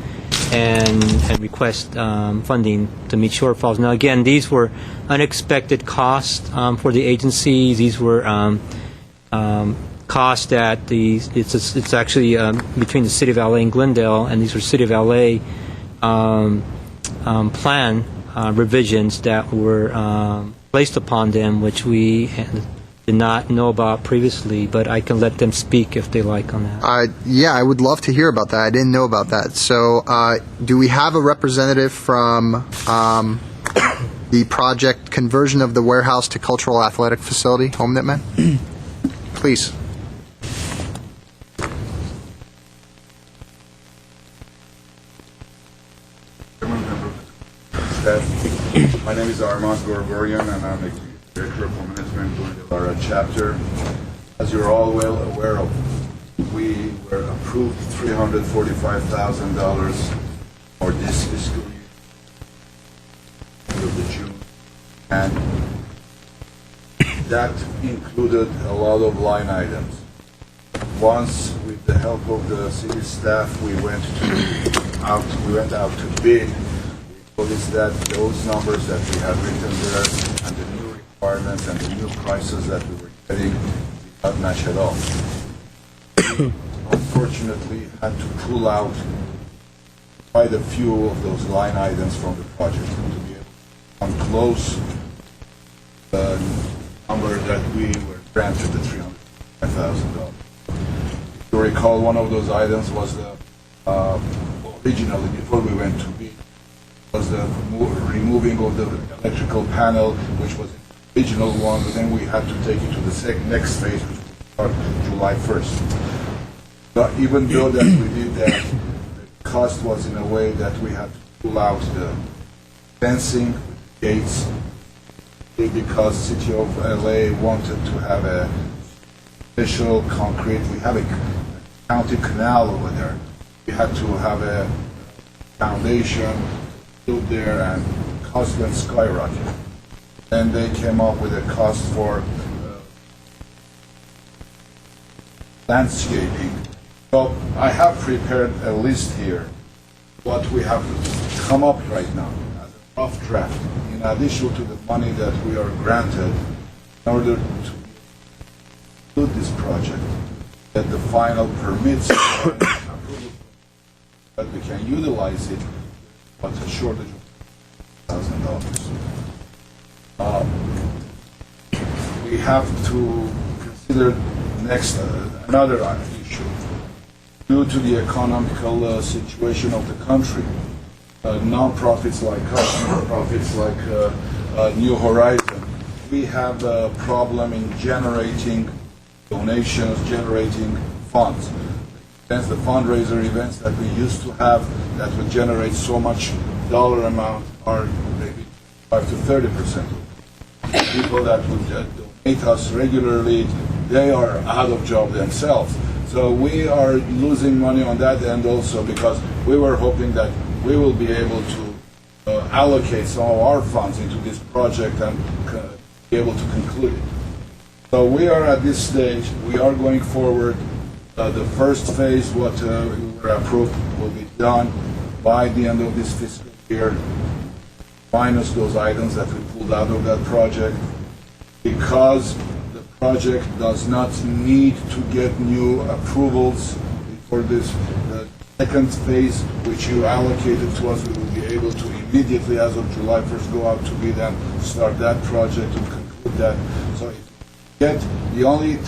and request funding to meet shortfalls. Now, again, these were unexpected costs for the agency. These were costs that it's actually between the City of LA and Glendale, and these were City of LA plan revisions that were placed upon them, which we did not know about previously, but I can let them speak if they like on that. Yeah, I would love to hear about that. I didn't know about that. So do we have a representative from the project conversion of the warehouse to cultural athletic facility, Home Knit Man? Please. My name is Armand Gorgorian, and I'm the Director of Management for the Lara chapter. As you're all well aware of, we were approved $345,000 for this fiscal year of the June, and that included a lot of line items. Once, with the help of the city staff, we went out to bid. We noticed that those numbers that we had written there and the new requirements and the new prices that we were getting did not match at all. We unfortunately had to pull out quite a few of those line items from the project to be able to come close to the number that we were granted, the $305,000. If you recall, one of those items was the originally, before we went to bid, was the removing of the electrical panel, which was the original one, but then we had to take it to the next phase, which would start July 1st. But even though that we did that, the cost was in a way that we had to pull out the fencing, gates, because City of LA wanted to have a special concrete. We have a county canal over there. We had to have a foundation built there, and cost went skyrocket. And they came up with a cost for landscaping So I have prepared a list here, what we have come up right now as a rough draft, in addition to the money that we are granted in order to do this project, get the final permits, that we can utilize it, but a shortage of $1,000. We have to consider next another issue. Due to the economical situation of the country, non-profits like us, non-profits like New Horizon, we have a problem in generating donations, generating funds. Hence, the fundraiser events that we used to have that would generate so much dollar amount are maybe 5 to 30%. People that would donate us regularly, they are out of job themselves. So we are losing money on that end also, because we were hoping that we will be able to allocate some of our funds into this project and be able to conclude it. So we are at this stage, we are going forward. The first phase, what we were approved, will be done by the end of this fiscal year, minus those items that we pulled out of that project, because the project does not need to get new approvals for this. The second phase, which you allocated to us, we will be able to immediately, as of July 1st, go out to bid and start that project and conclude that. So if you get, the only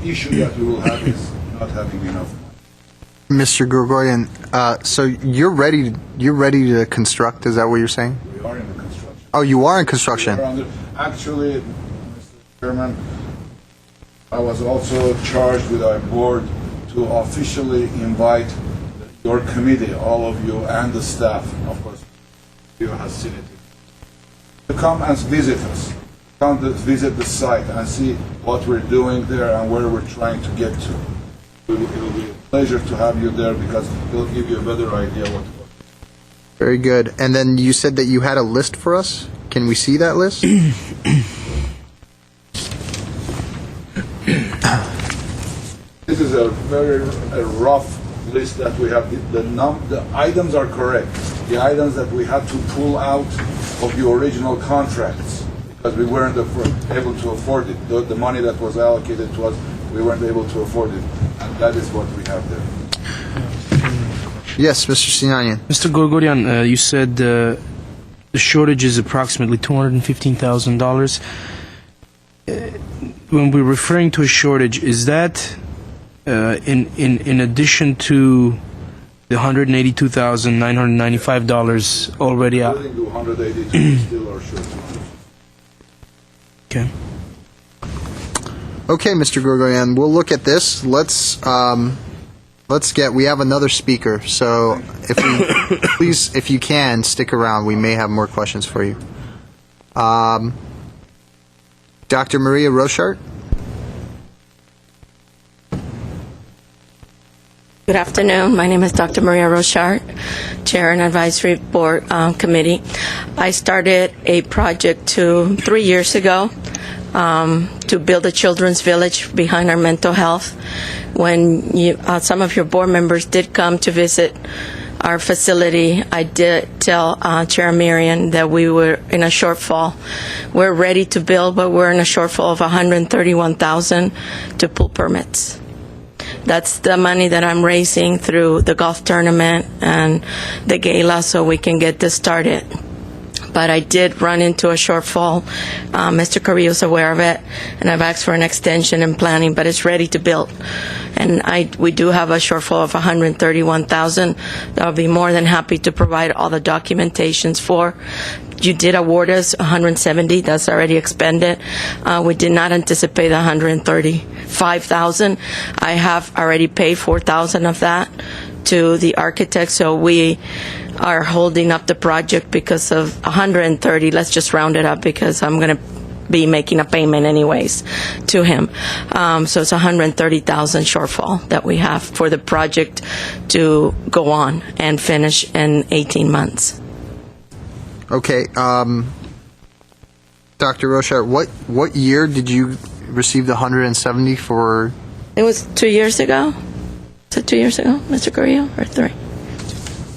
issue that we will have is not having enough money. Mr. Grigorian, so you're ready to construct, is that what you're saying? We are in the construction. Oh, you are in construction? Actually, Mr. Chairman, I was also charged with our board to officially invite your committee, all of you, and the staff, of course, you have seen it, to come and visit us, come to visit the site and see what we're doing there and where we're trying to get to. It will be a pleasure to have you there, because it will give you a better idea what. Very good. And then you said that you had a list for us. Can we see that list? This is a very rough list that we have. The items are correct. The items that we had to pull out of the original contracts because we weren't able to afford it. The money that was allocated to us, we weren't able to afford it. And that is what we have there. Yes, Mr. Sinanian. Mr. Gorgorian, you said the shortage is approximately $215,000. When we're referring to a shortage, is that in addition to the $182,995 already out? Including the 182 still are short. Okay. Okay, Mr. Grigorian, we'll look at this. Let's get. We have another speaker, so if we please, if you can stick around, we may have more questions for you. Dr. Maria Rochart. Good afternoon. My name is Dr. Maria Rochart, Chair and Advisory Board Committee. I started a project 3 years ago to build a children's village behind our mental health. When some of your board members did come to visit our facility, I did tell Chair Marion that we were in a shortfall. We're ready to build, but we're in a shortfall of $131,000 to pull permits. That's the money that I'm raising through the golf tournament and the gala so we can get this started. But I did run into a shortfall. Mr. Carrillo's aware of it, and I've asked for an extension in planning, but it's ready to build. And we do have a shortfall of $131,000 that I'll be more than happy to provide all the documentations for. You did award us $170,000. That's already expended. We did not anticipate $135,000. I have already paid $4,000 of that to the architect, so we are holding up the project because of $130,000. Let's just round it up because I'm going to be making a payment anyways to him. So it's $130,000 shortfall that we have for the project to go on and finish in 18 months. Okay, Dr. Rochart, what year did you receive the $170 for? It was 2 years ago. Is it 2 years ago, Mr. Carrillo, or 3?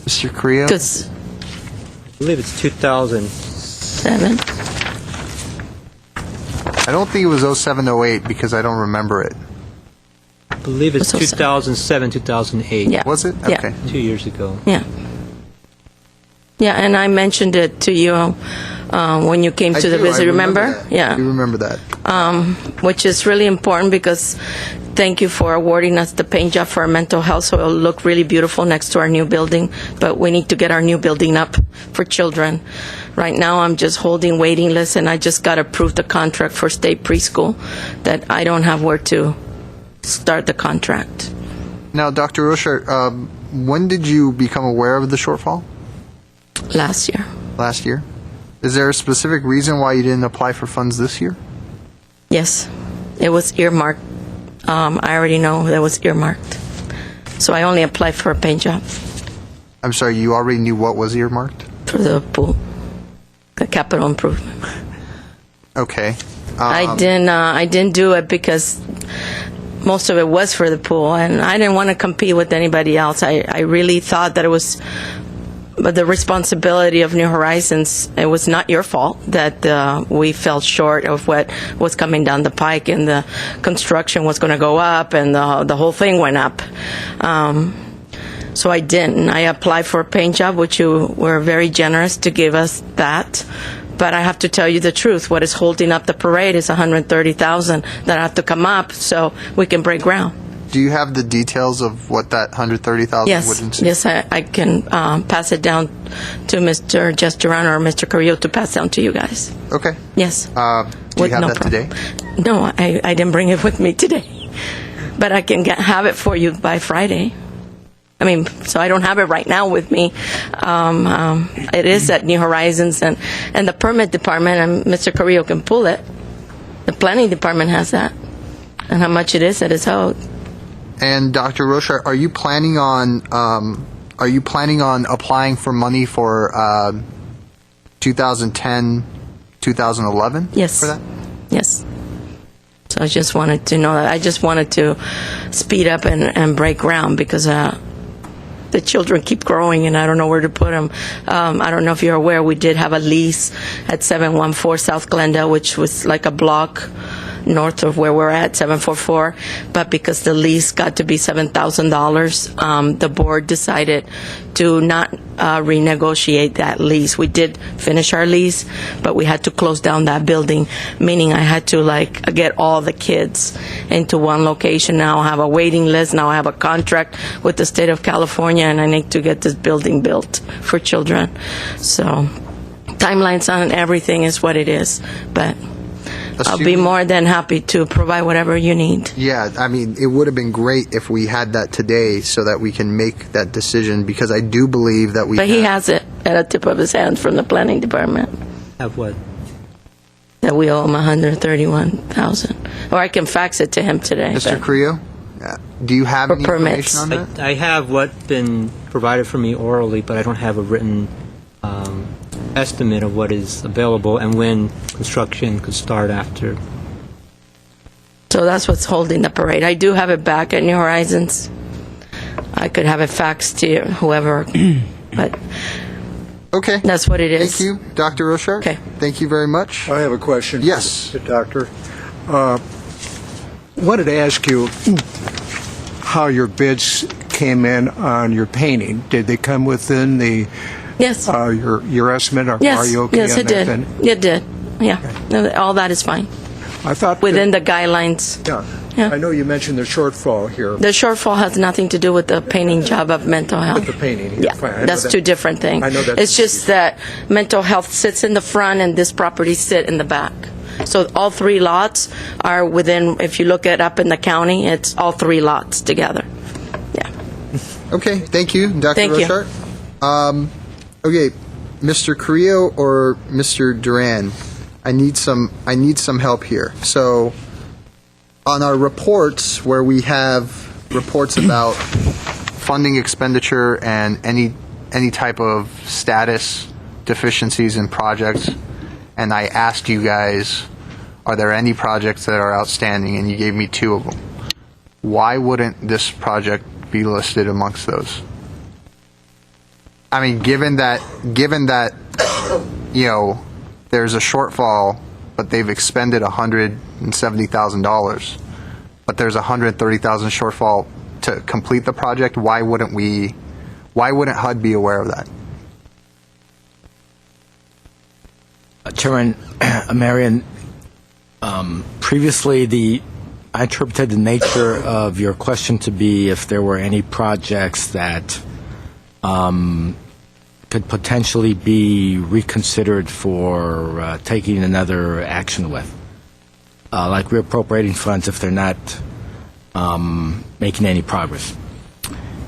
Mr. Carrillo? Because I believe it's 2000. 7. I don't think it was 07, 08 because I don't remember it. I believe it's It's 2007, 2008. Yeah. Was it? Yeah. Okay. 2 years ago. Yeah. Yeah, and I mentioned it to you when you came I to the do, I visit, remember? that. Yeah. I do remember that. Which is really important because thank you for awarding us the paint job for our mental health, so it'll look really beautiful next to our new building. But we need to get our new building up for children. Right now, I'm just holding waiting lists, and I just got approved the contract for state preschool that I don't have where to start the contract. Now, Dr. Rocher, when did you become aware of the shortfall? Last year. Last year? Is there a specific reason why you didn't apply for funds this year? Yes, it was earmarked. I already know that was earmarked. So I only applied for a paint job I'm sorry, you already knew what was earmarked? for the pool, the capital improvement. Okay. I didn't do it because most of it was for the pool, and I didn't want to compete with anybody else. I really thought that it was the responsibility of New Horizons. It was not your fault that we fell short of what was coming down the pike, and the construction was going to go up, and the whole thing went up. So I didn't. I applied for a paint job, which you were very generous to give us that. But I have to tell you the truth. What is holding up the parade is $130,000 that have to come up so we can break ground. Do you have the details of what that $130,000 would Yes, entail? yes, I can pass it down to Mr. Gesturan or Mr. Carrillo to pass down to you guys. Okay. Yes. Do you With have no that problem. today? No, I didn't bring it with me today. But I can have it for you by Friday. I mean, so I don't have it right now with me. It is at New Horizons, and the permit department, and Mr. Carrillo can pull it. The planning department has that, and how much it is that is owed. And Dr. Rocher, are you planning on applying for money for 2010, 2011? Yes. For that? Yes. So I just wanted to know that. I just wanted to speed up and break ground because the children keep growing and I don't know where to put them. I don't know if you're aware, we did have a lease at 714 South Glendale, which was like a block north of where we're at, 744. But because the lease got to be $7,000, the board decided to not renegotiate that lease. We did finish our lease, but we had to close down that building, meaning I had to get all the kids into one location. Now I have a waiting list. Now I have a contract with the state of California, and I need to get this building built for children. So timelines on everything is what it is, but I'll be more than happy to provide whatever you need. Yeah, I mean, it would have been great if we had that today so that we can make that decision, because I do believe that we But he has it at a tip of his hand from the planning department Have what? that we owe him $131,000. Or I can fax it to him today. Mr. but- Creo, do you have For any permits. information on that? I have what been provided for me orally, but I don't have a written estimate of what is available and when construction could start after. So that's what's holding the parade. I do have it back at New Horizons. I could have it faxed to whoever, but Okay. that's what it is. Thank you, Dr. Rocher. Okay. Thank you very much. I have a question. Yes. For the doctor. Wanted to ask you how your bids came in on your painting. Did they come within the Yes. your estimate? Or Yes. Are you okay Yes, on it that did. then? It did. Yeah. No, all that is fine. I thought Within the guidelines. Yeah. Yeah. I know you mentioned the shortfall here. The shortfall has nothing to do with the painting job of mental health. With the painting, Yeah, fine. I know that's that. two different things. I know that's- It's just that mental health sits in the front and this property sit in the back. So all three lots are within, if you look it up in the county, it's all three lots together. Yeah. Okay, thank you, Dr. Thank you. Rocher. Okay, Mr. Carrillo or Mr. Duran, I need some help here. So, on our reports where we have reports about funding expenditure and any type of status deficiencies in projects, and I asked you guys, are there any projects that are outstanding, and you gave me 2 of them. Why wouldn't this project be listed amongst those? I mean, given that, there's a shortfall, but they've expended $170,000, but there's $130,000 shortfall to complete the project, why wouldn't HUD be aware of that? Chairman Marion, previously I interpreted the nature of your question to be if there were any projects that could potentially be reconsidered for taking another action with, like reappropriating funds if they're not making any progress.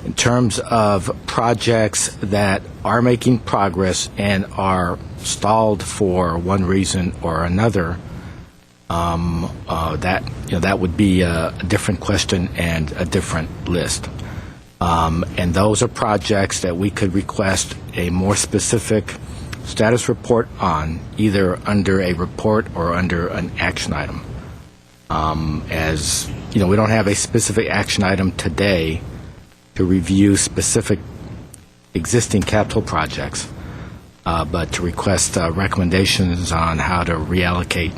In terms of projects that are making progress and are stalled for one reason or another, that would be a different question and a different list. And those are projects that we could request a more specific status report on, either under a report or under an action item. As you know, we don't have a specific action item today to review specific existing capital projects, but to request recommendations on how to reallocate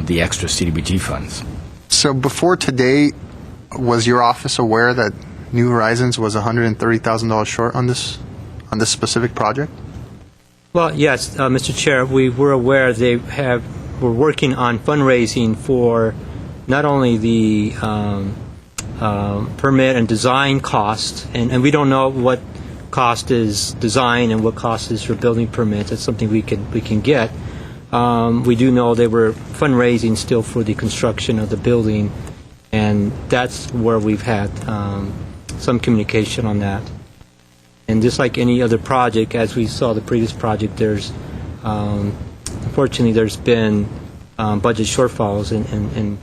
the extra CDBG funds. So before today, was your office aware that New Horizons was $130,000 short on this specific project? Well, yes, Mr. Chair, we were aware they were working on fundraising for not only the permit and design costs, and we don't know what cost is design and what cost is for building permits. That's something we can get. We do know they were fundraising still for the construction of the building, and that's where we've had some communication on that. And just like any other project, as we saw the previous project, there's unfortunately there's been budget shortfalls in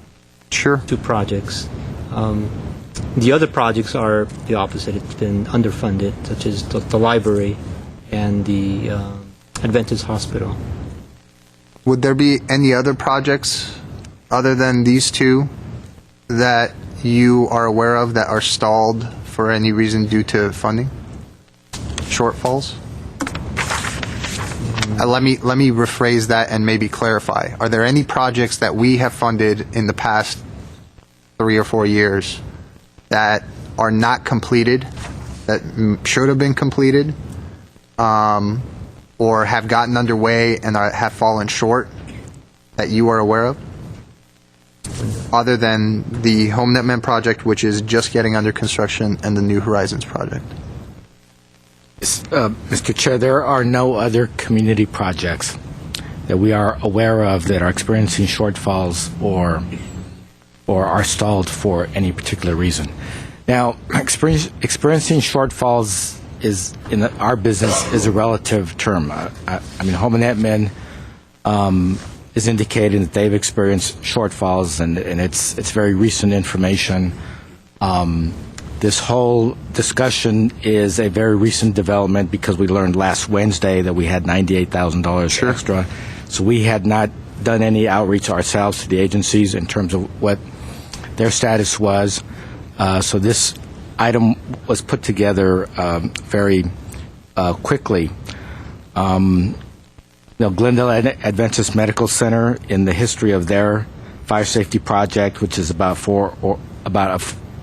Sure. two projects. The other projects are the opposite. It's been underfunded, such as the library and the Adventist Hospital. Would there be any other projects other than these two that you are aware of that are stalled for any reason due to funding shortfalls? Let me rephrase that and maybe clarify. Are there any projects that we have funded in the past 3 or 4 years that are not completed, that should have been completed, or have gotten underway and have fallen short that you are aware of? Other than the HomeNetMan project, which is just getting under construction, and the New Horizons project? Mr. Chair, there are no other community projects that we are aware of that are experiencing shortfalls or are stalled for any particular reason. Now, experiencing shortfalls is in our business is a relative term. I mean, HomeNetMan is indicating that they've experienced shortfalls, and it's very recent information. This whole discussion is a very recent development because we learned last Wednesday that we had $98,000 extra. So we had not done any outreach ourselves to the agencies in terms of what their status was. So this item was put together very quickly. Glendale Adventist Medical Center, in the history of their fire safety project, which is about a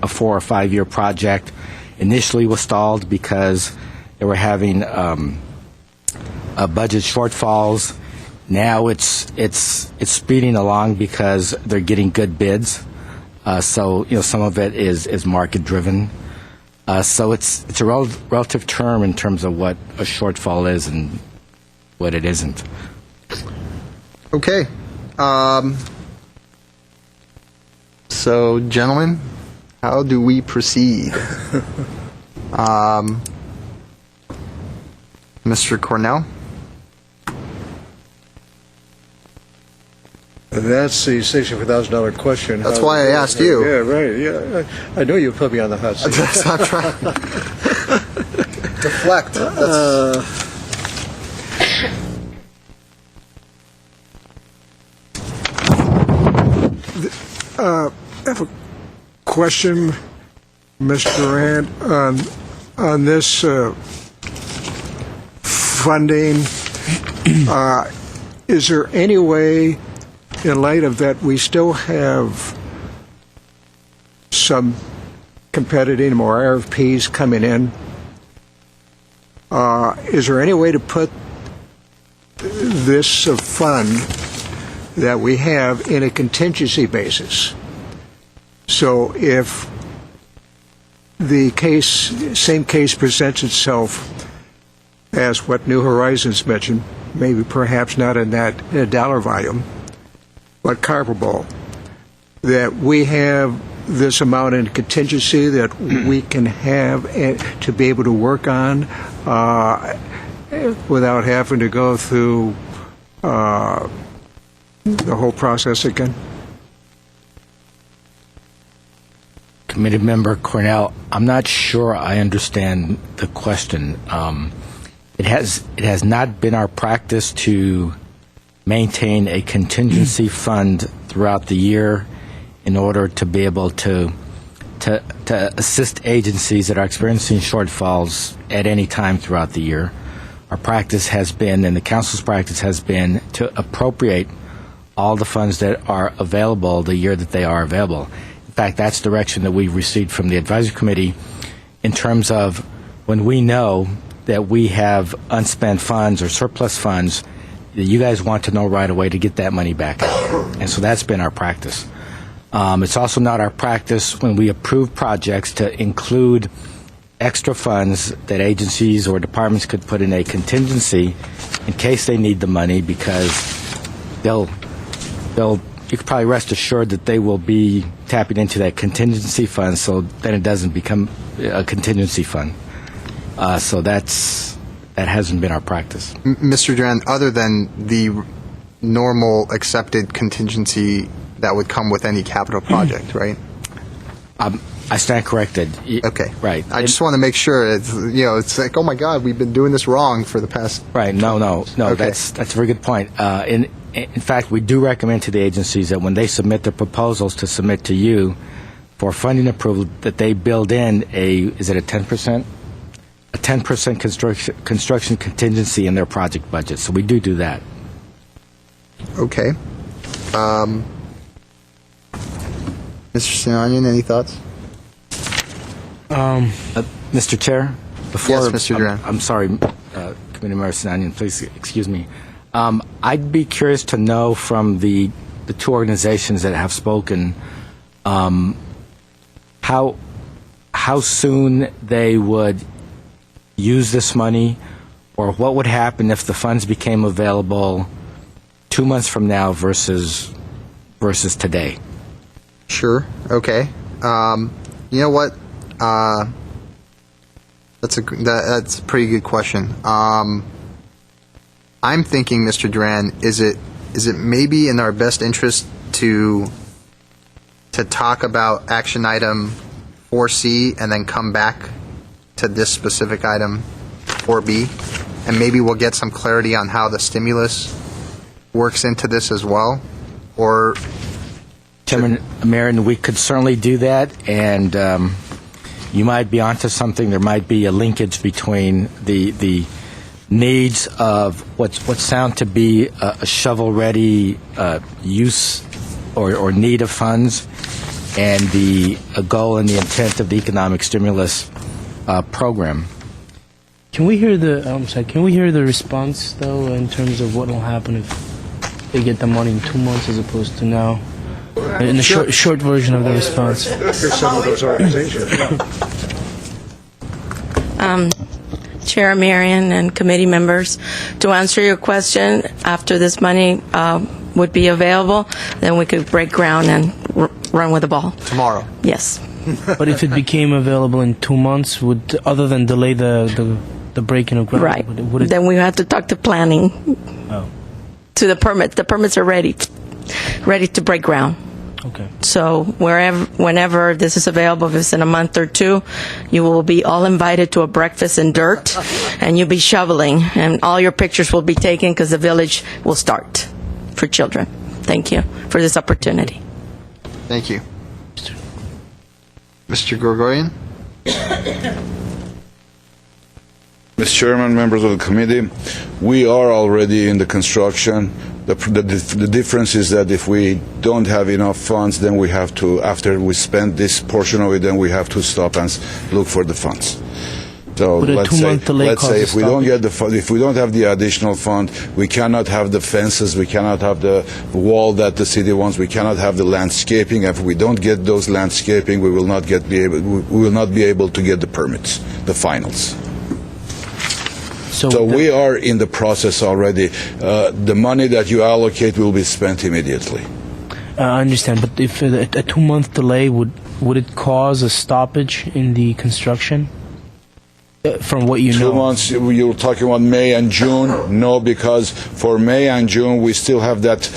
4 or 5 year project, initially was stalled because they were having budget shortfalls. Now it's speeding along because they're getting good bids. So some of it is market driven. So it's a relative term in terms of what a shortfall is and what it isn't. Okay. So, gentlemen, how do we proceed? Mr. Cornell? That's the $64,000 question. That's why I asked you. Yeah, right. Yeah, I knew you'd put me on the hot seat. I'm trying. Deflect. I have a question. Mr. Durant, on this funding, is there any way, in light of that, we still have some competitive or RFPs coming in? Is there any way to put this fund that we have in a contingency basis? So if the same case presents itself as what New Horizons mentioned, maybe perhaps not in that dollar volume, but comparable, that we have this amount in contingency that we can have to be able to work on without having to go through the whole process again? Committee Member Cornell, I'm not sure I understand the question. It has not been our practice to maintain a contingency fund throughout the year in order to be able to assist agencies that are experiencing shortfalls at any time throughout the year. Our practice has been, and the Council's practice has been, to appropriate all the funds that are available the year that they are available. In fact, that's direction that we've received from the Advisory Committee in terms of when we know that we have unspent funds or surplus funds, that you guys want to know right away to get that money back out. And so that's been our practice. It's also not our practice when we approve projects to include extra funds that agencies or departments could put in a contingency in case they need the money, because you could probably rest assured that they will be tapping into that contingency fund, so then it doesn't become a contingency fund. So that hasn't been our practice. Mr. Duran, other than the normal accepted contingency that would come with any capital project, right? I stand corrected. Okay. Right. I just want to make sure it's like, oh my God, we've been doing this wrong for the past. Right. No. Okay. That's a very good point. In fact, we do recommend to the agencies that when they submit their proposals to submit to you for funding approval, that they build in is it a 10%? A 10% construction contingency in their project budget. So we do that. Okay. Mr. Sinanian, any thoughts? Mr. Chair, Yes, Mr. Duran. I'm sorry, Committee Member Sinanian, please excuse me. I'd be curious to know from the two organizations that have spoken how soon they would use this money, or what would happen if the funds became available 2 months from now versus today. Sure. Okay. You know what? That's a pretty good question. I'm thinking, Mr. Duran, is it maybe in our best interest to talk about action item 4C and then come back to this specific item 4B, and maybe we'll get some clarity on how the stimulus works into this as well, or Chairman Marin, we could certainly do that, and you might be onto something. There might be a linkage between the needs of what sound to be a shovel-ready use or need of funds, and the goal and the intent of the economic stimulus program. Can we hear the response though, in terms of what will happen if they get the money in 2 months as opposed to now? In the short version of the response. Here's some of those organizations. Chair Marion and committee members, to answer your question, after this money would be available, then we could break ground and run with the ball. tomorrow. Yes. But if it became available in 2 months, would, other than delay the breaking of ground, Right. would it? Then we have to talk to planning, Oh, to the permits. The permits are ready to break ground. okay. So whenever this is available, if it's in a month or two, you will be all invited to a breakfast in dirt, and you'll be shoveling, and all your pictures will be taken because the village will start for children. Thank you for this opportunity. Thank you. Mr. Gregorian? Mr. Chairman, members of the committee, we are already in the construction. The difference is that if we don't have enough funds, then we have to, after we spend this portion of it, then we have to stop and look for the funds. So Would a let's 2-month delay say cause a if we don't stoppage? get the if we don't have the additional fund, we cannot have the fences, we cannot have the wall that the city wants, we cannot have the landscaping. If we don't get those landscaping, we will not be able to get the permits, the finals. So we are in the process already. The money that you allocate will be spent immediately. I understand, but if a 2-month delay would it cause a stoppage in the construction? From what you know, 2 months, you're talking about May and June? No, because for May and June, we still have that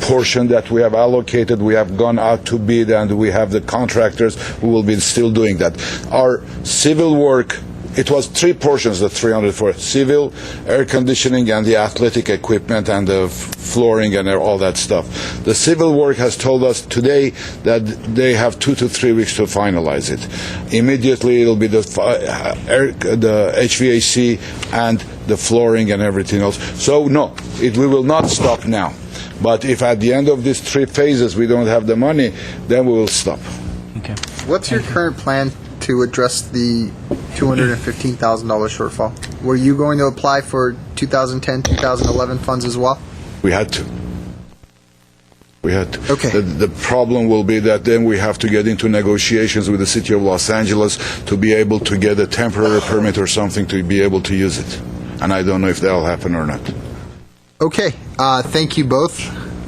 portion that we have allocated. We have gone out to bid, and we have the contractors who will be still doing that. Our civil work, it was 3 portions, the 300 for civil, air conditioning, and the athletic equipment, and the flooring, and all that stuff. The civil work has told us today that they have 2 to 3 weeks to finalize it. Immediately, it'll be the HVAC and the flooring and everything else. So, no, we will not stop now. But if at the end of these 3 phases we don't have the money, then we will stop. okay. What's your current plan to address the $215,000 shortfall? Were you going to apply for 2010, 2011 funds as well? We had to. Okay. The problem will be that then we have to get into negotiations with the city of Los Angeles to be able to get a temporary permit or something to be able to use it. And I don't know if that'll happen or not. Okay. Thank you both.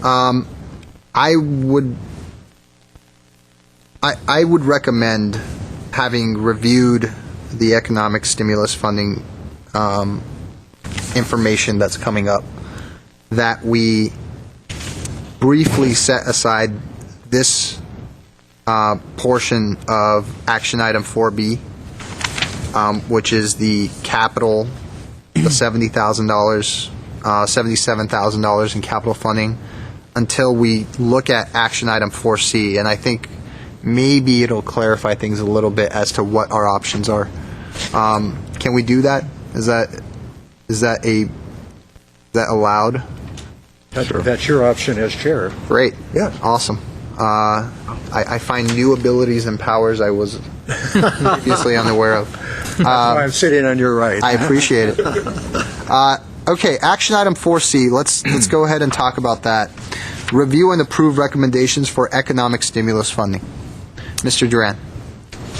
I would recommend, having reviewed the economic stimulus funding information that's coming up, that we briefly set aside this portion of action item 4B, which is the capital, the $70,000, $77,000 in capital funding, until we look at action item 4C. And I think maybe it'll clarify things a little bit as to what our options are. Can we do that? Is that allowed? That's your option as chair. Great. Yeah. Awesome. I find new abilities and powers I was previously unaware of. That's why I'm sitting on your right. I appreciate it. Okay, action item 4C. Let's go ahead and talk about that. Review and approve recommendations for economic stimulus funding. Mr. Duran.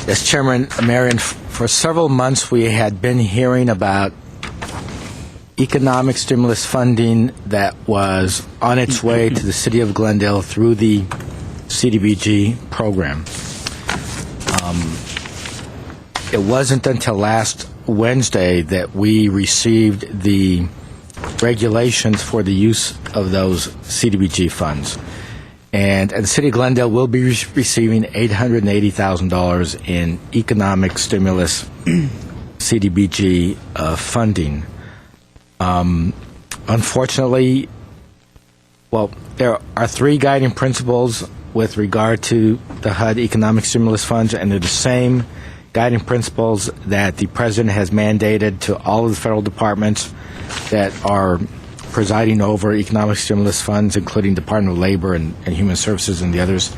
Yes, Chairman Marion, for several months we had been hearing about economic stimulus funding that was on its way to the city of Glendale through the CDBG program. It wasn't until last Wednesday that we received the regulations for the use of those CDBG funds. And the city of Glendale will be receiving $880,000 in economic stimulus CDBG funding. Unfortunately, well, there are 3 guiding principles with regard to the HUD economic stimulus funds, and they're the same guiding principles that the President has mandated to all of the federal departments that are presiding over economic stimulus funds, including Department of Labor and Human Services and the others.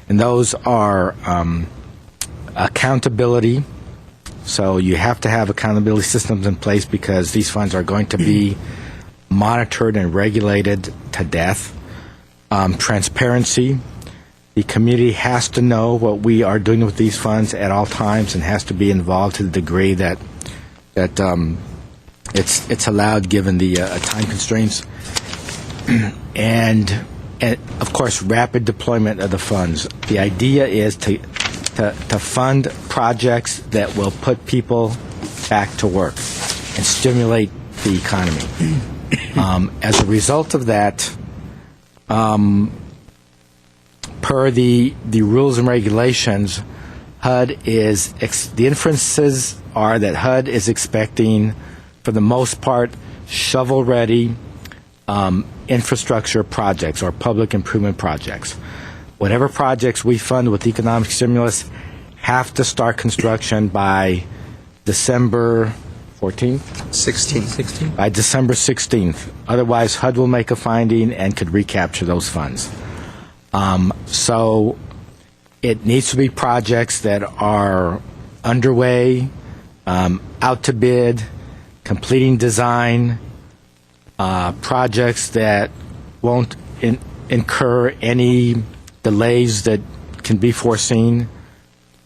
And those are accountability. So you have to have accountability systems in place because these funds are going to be monitored and regulated to death. Transparency. The community has to know what we are doing with these funds at all times and has to be involved to the degree that it's allowed given the time constraints. and of course, rapid deployment of the funds. The idea is to fund projects that will put people back to work and stimulate the economy. As a result of that, per the rules and regulations, HUD is the inferences are that HUD is expecting, for the most part, shovel-ready infrastructure projects or public improvement projects. Whatever projects we fund with economic stimulus have to start construction by December 14th? 16. By December 16th. Otherwise, HUD will make a finding and could recapture those funds. So it needs to be projects that are underway, out to bid, completing design, projects that won't incur any delays that can be foreseen,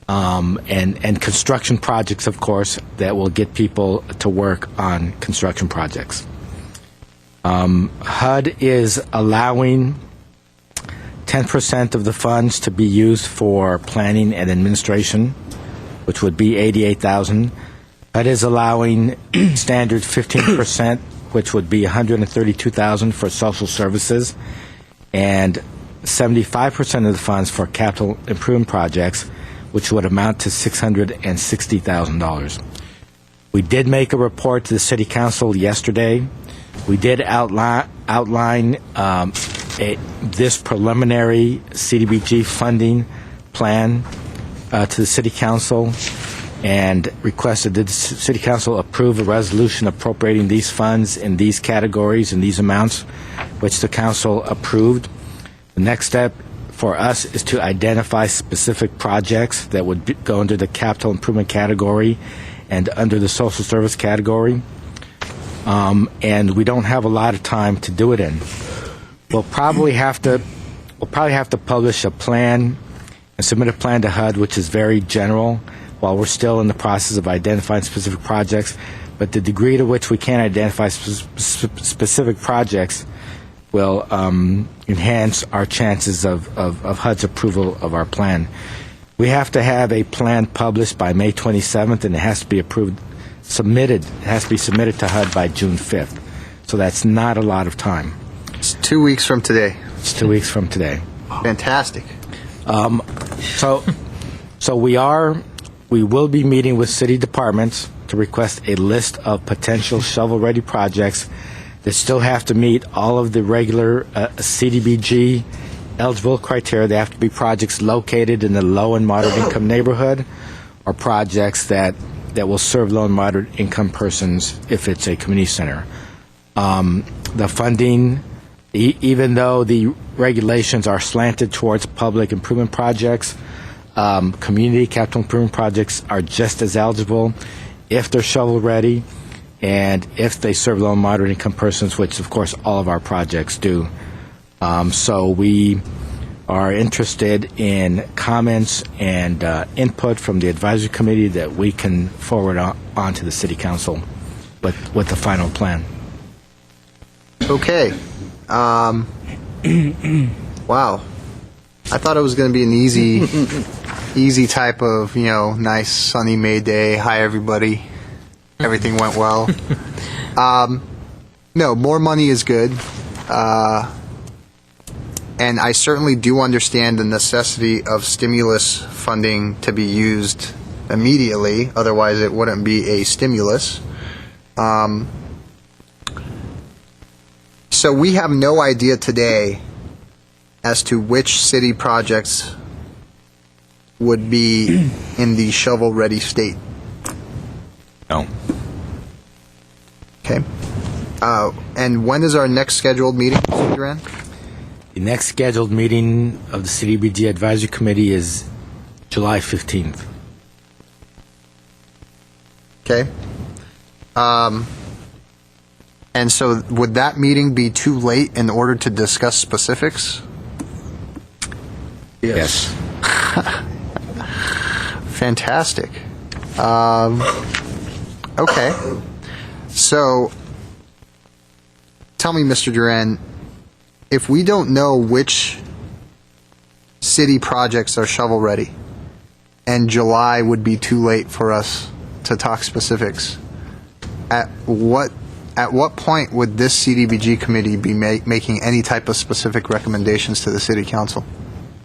and construction projects, of course, that will get people to work on construction projects. HUD is allowing 10% of the funds to be used for planning and administration, which would be $88,000. HUD is allowing standard 15%, which would be $132,000 for social services, and 75% of the funds for capital improvement projects, which would amount to $660,000. We did make a report to the City Council yesterday. We did outline this preliminary CDBG funding plan to the City Council and requested that the City Council approve a resolution appropriating these funds in these categories and these amounts, which the Council approved. The next step for us is to identify specific projects that would go under the capital improvement category and under the social service category. And we don't have a lot of time to do it in. We'll probably have to publish a plan and submit a plan to HUD, which is very general, while we're still in the process of identifying specific projects. But the degree to which we can identify specific projects will enhance our chances of HUD's approval of our plan. We have to have a plan published by May 27th, and it has to be submitted to HUD by June 5th. So that's not a lot of time. It's 2 weeks from today. It's 2 weeks from today. Fantastic. So we will be meeting with city departments to request a list of potential shovel-ready projects that still have to meet all of the regular CDBG eligible criteria. They have to be projects located in the low and moderate income neighborhood, or projects that will serve low and moderate income persons if it's a community center. The funding, even though the regulations are slanted towards public improvement projects, community capital improvement projects are just as eligible if they're shovel-ready and if they serve low and moderate income persons, which, of course, all of our projects do. So we are interested in comments and input from the advisory committee that we can forward on to the City Council with the final plan. Okay. Wow. I thought it was going to be an easy type of, nice sunny May day. Hi, everybody. Everything went well. No, more money is good. And I certainly do understand the necessity of stimulus funding to be used immediately. Otherwise, it wouldn't be a stimulus. So we have no idea today as to which city projects would be in the shovel-ready state. No. Okay. And when is our next scheduled meeting, Mr. Duran? The next scheduled meeting of the CDBG Advisory Committee is July 15th. Okay. And so would that meeting be too late in order to discuss specifics? Yes. Fantastic. Okay. So tell me, Mr. Duran, if we don't know which city projects are shovel-ready and July would be too late for us to talk specifics, at what point would this CDBG committee be making any type of specific recommendations to the City Council?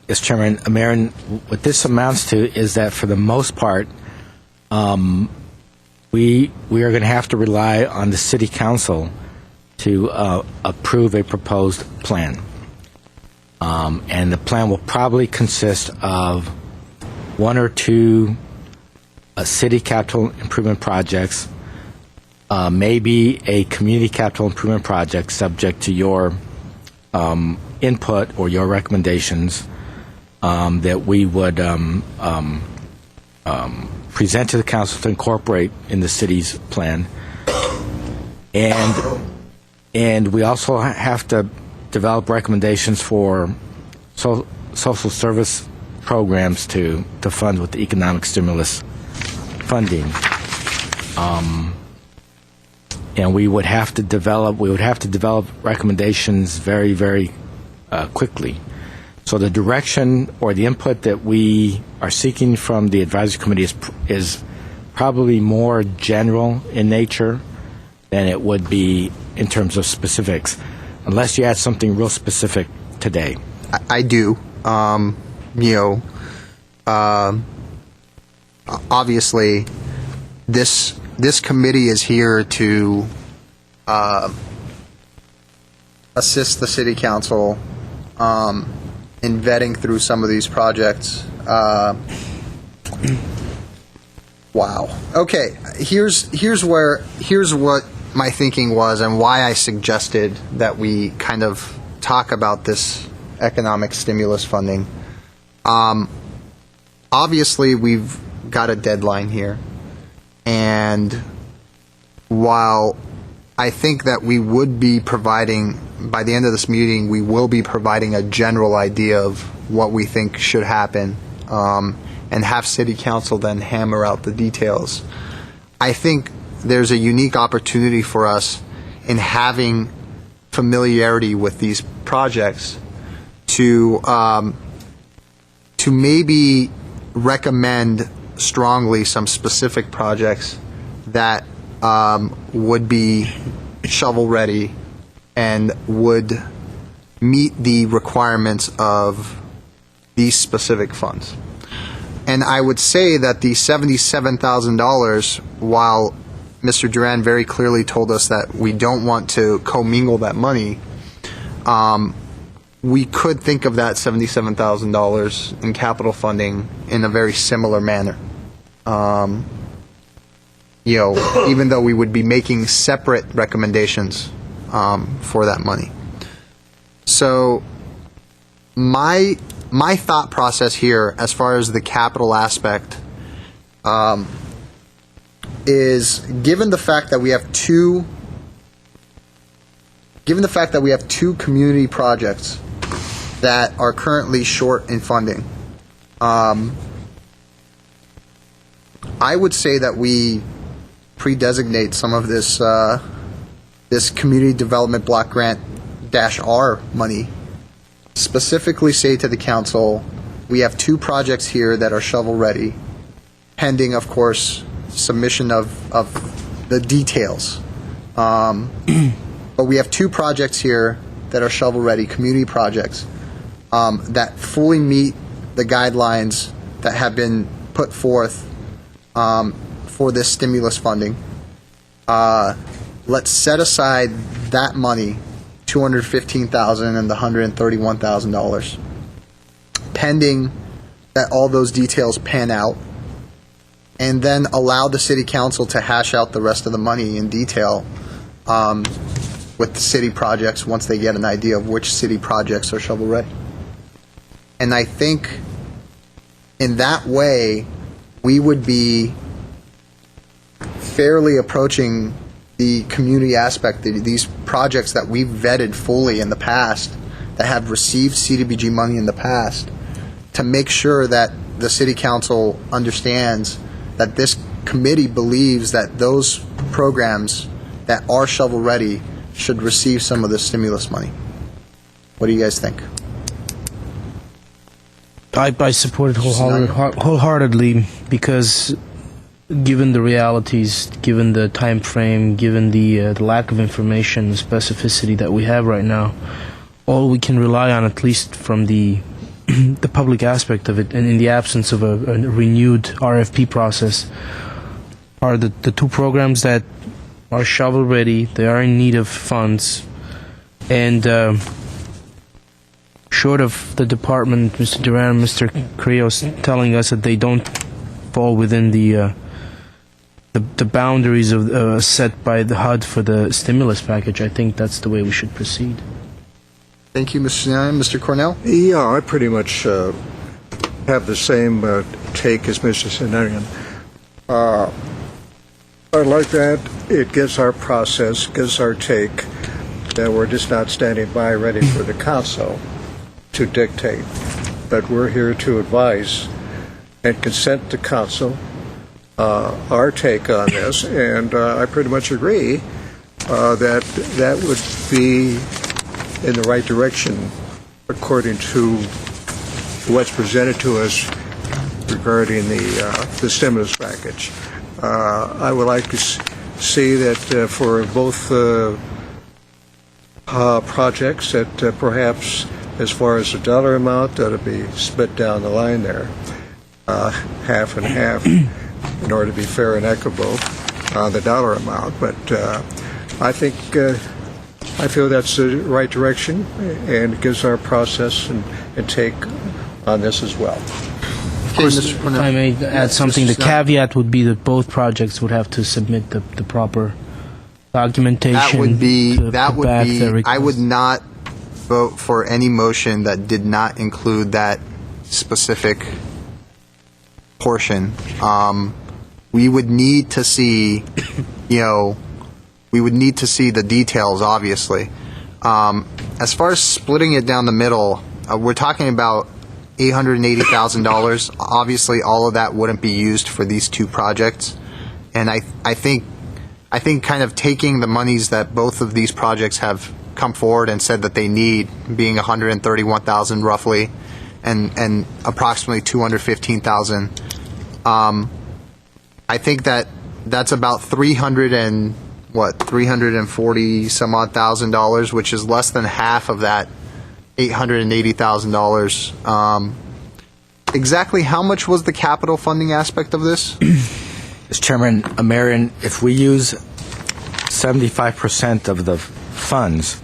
Yes, Chairman. Marin, what this amounts to is that for the most part, we are going to have to rely on the City Council to approve a proposed plan. And the plan will probably consist of one or two city capital improvement projects, maybe a community capital improvement project subject to your input or your recommendations that we would present to the council to incorporate in the city's plan. And we also have to develop recommendations for social service programs to fund with the economic stimulus funding. And we would have to develop recommendations very, very quickly. So the direction or the input that we are seeking from the advisory committee is probably more general in nature than it would be in terms of specifics, unless you add something real specific today. I do. Obviously, this committee is here to assist the city council in vetting through some of these projects. Wow. Okay. Here's what my thinking was and why I suggested that we kind of talk about this economic stimulus funding. Obviously, we've got a deadline here, and while I think that we would be providing, by the end of this meeting, we will be providing a general idea of what we think should happen, and have City Council then hammer out the details. I think there's a unique opportunity for us in having familiarity with these projects to maybe recommend strongly some specific projects that would be shovel-ready and would meet the requirements of these specific funds. And I would say that the $77,000, while Mr. Duran very clearly told us that we don't want to commingle that money, we could think of that $77,000 in capital funding in a very similar manner. Even though we would be making separate recommendations for that money. So my thought process here, as far as the capital aspect, is given the fact that we have two community projects that are currently short in funding, I would say that we pre-designate some of this this community development block grant -R money. Specifically say to the council, we have two projects here that are shovel-ready, pending, of course, submission of the details. But we have two projects here that are shovel-ready, community projects, that fully meet the guidelines that have been put forth for this stimulus funding. Let's set aside that money, $215,000 and the $131,000, pending that all those details pan out, and then allow the city council to hash out the rest of the money in detail with the city projects once they get an idea of which city projects are shovel-ready. And I think in that way, we would be fairly approaching the community aspect, these projects that we've vetted fully in the past, that have received CDBG money in the past, to make sure that the city council understands that this committee believes that those programs that are shovel-ready should receive some of the stimulus money. What do you guys think? I support it wholeheartedly because given the realities, given the time frame, given the lack of information, the specificity that we have right now, all we can rely on, at least from the the public aspect of it, and in the absence of a renewed RFP process, are the two programs that are shovel-ready. They are in need of funds, and short of the department, Mr. Duran, Mr. Krios telling us that they don't fall within the boundaries of set by the HUD for the stimulus package, I think that's the way we should proceed. Thank you, Mr. Sinanian. Mr. Cornell? Yeah, I pretty much have the same take as Mr. Sinanian. I like that. It gives our process, gives our take, that we're just not standing by ready for the council to dictate, but we're here to advise and consent to council our take on this, and I pretty much agree that that would be in the right direction according to what's presented to us regarding the stimulus package. I would like to see that for both projects that perhaps as far as the dollar amount, that'll be split down the line there, half and half, in order to be fair and equitable on the dollar amount. But I think I feel that's the right direction, and it gives our process and take on this as well. Okay, Mr. Cornell. If I may add something, the caveat would be that both projects would have to submit the proper documentation. That would be, to back their request. I would not vote for any motion that did not include that specific portion. We would need to see, we would need to see the details, obviously. As far as splitting it down the middle, we're talking about $880,000. Obviously, all of that wouldn't be used for these two projects. And I think kind of taking the monies that both of these projects have come forward and said that they need, being $131,000 roughly, and approximately $215,000. I think that's about $340 some odd $1,000, which is less than half of that $880,000. Exactly how much was the capital funding aspect of this? Mr. Chairman, Marion, if we use 75% of the funds,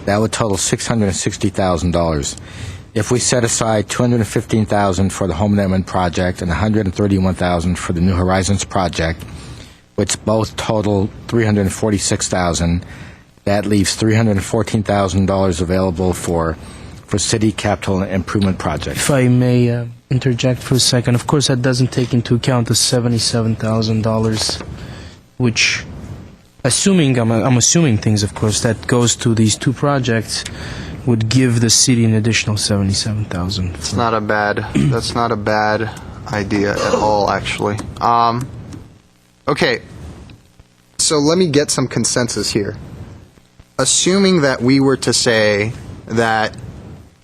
that would total $660,000. If we set aside $215,000 for the Home Amendment project and $131,000 for the New Horizons project, which both total $346,000, that leaves $314,000 available for city capital improvement projects. If I may interject for a second, of course that doesn't take into account the $77,000, which, I'm assuming things, of course, that goes to these two projects, would give the city an additional $77,000. That's not a bad idea at all, actually. Okay, so let me get some consensus here. Assuming that we were to say that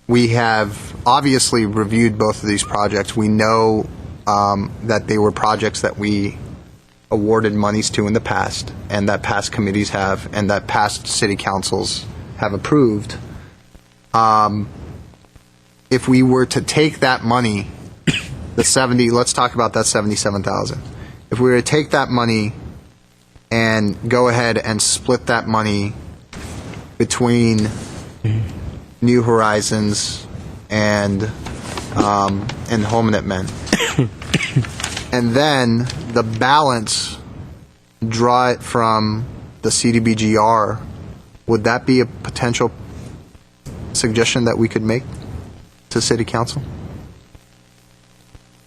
we have obviously reviewed both of these projects, we know that they were projects that we awarded monies to in the past, and that past committees have, and that past city councils have approved. If we were to take that money, let's talk about that $77,000. If we were to take that money and go ahead and split that money between New Horizons and Home Amendment, and then the balance, draw it from the CDBGR, would that be a potential suggestion that we could make to City Council?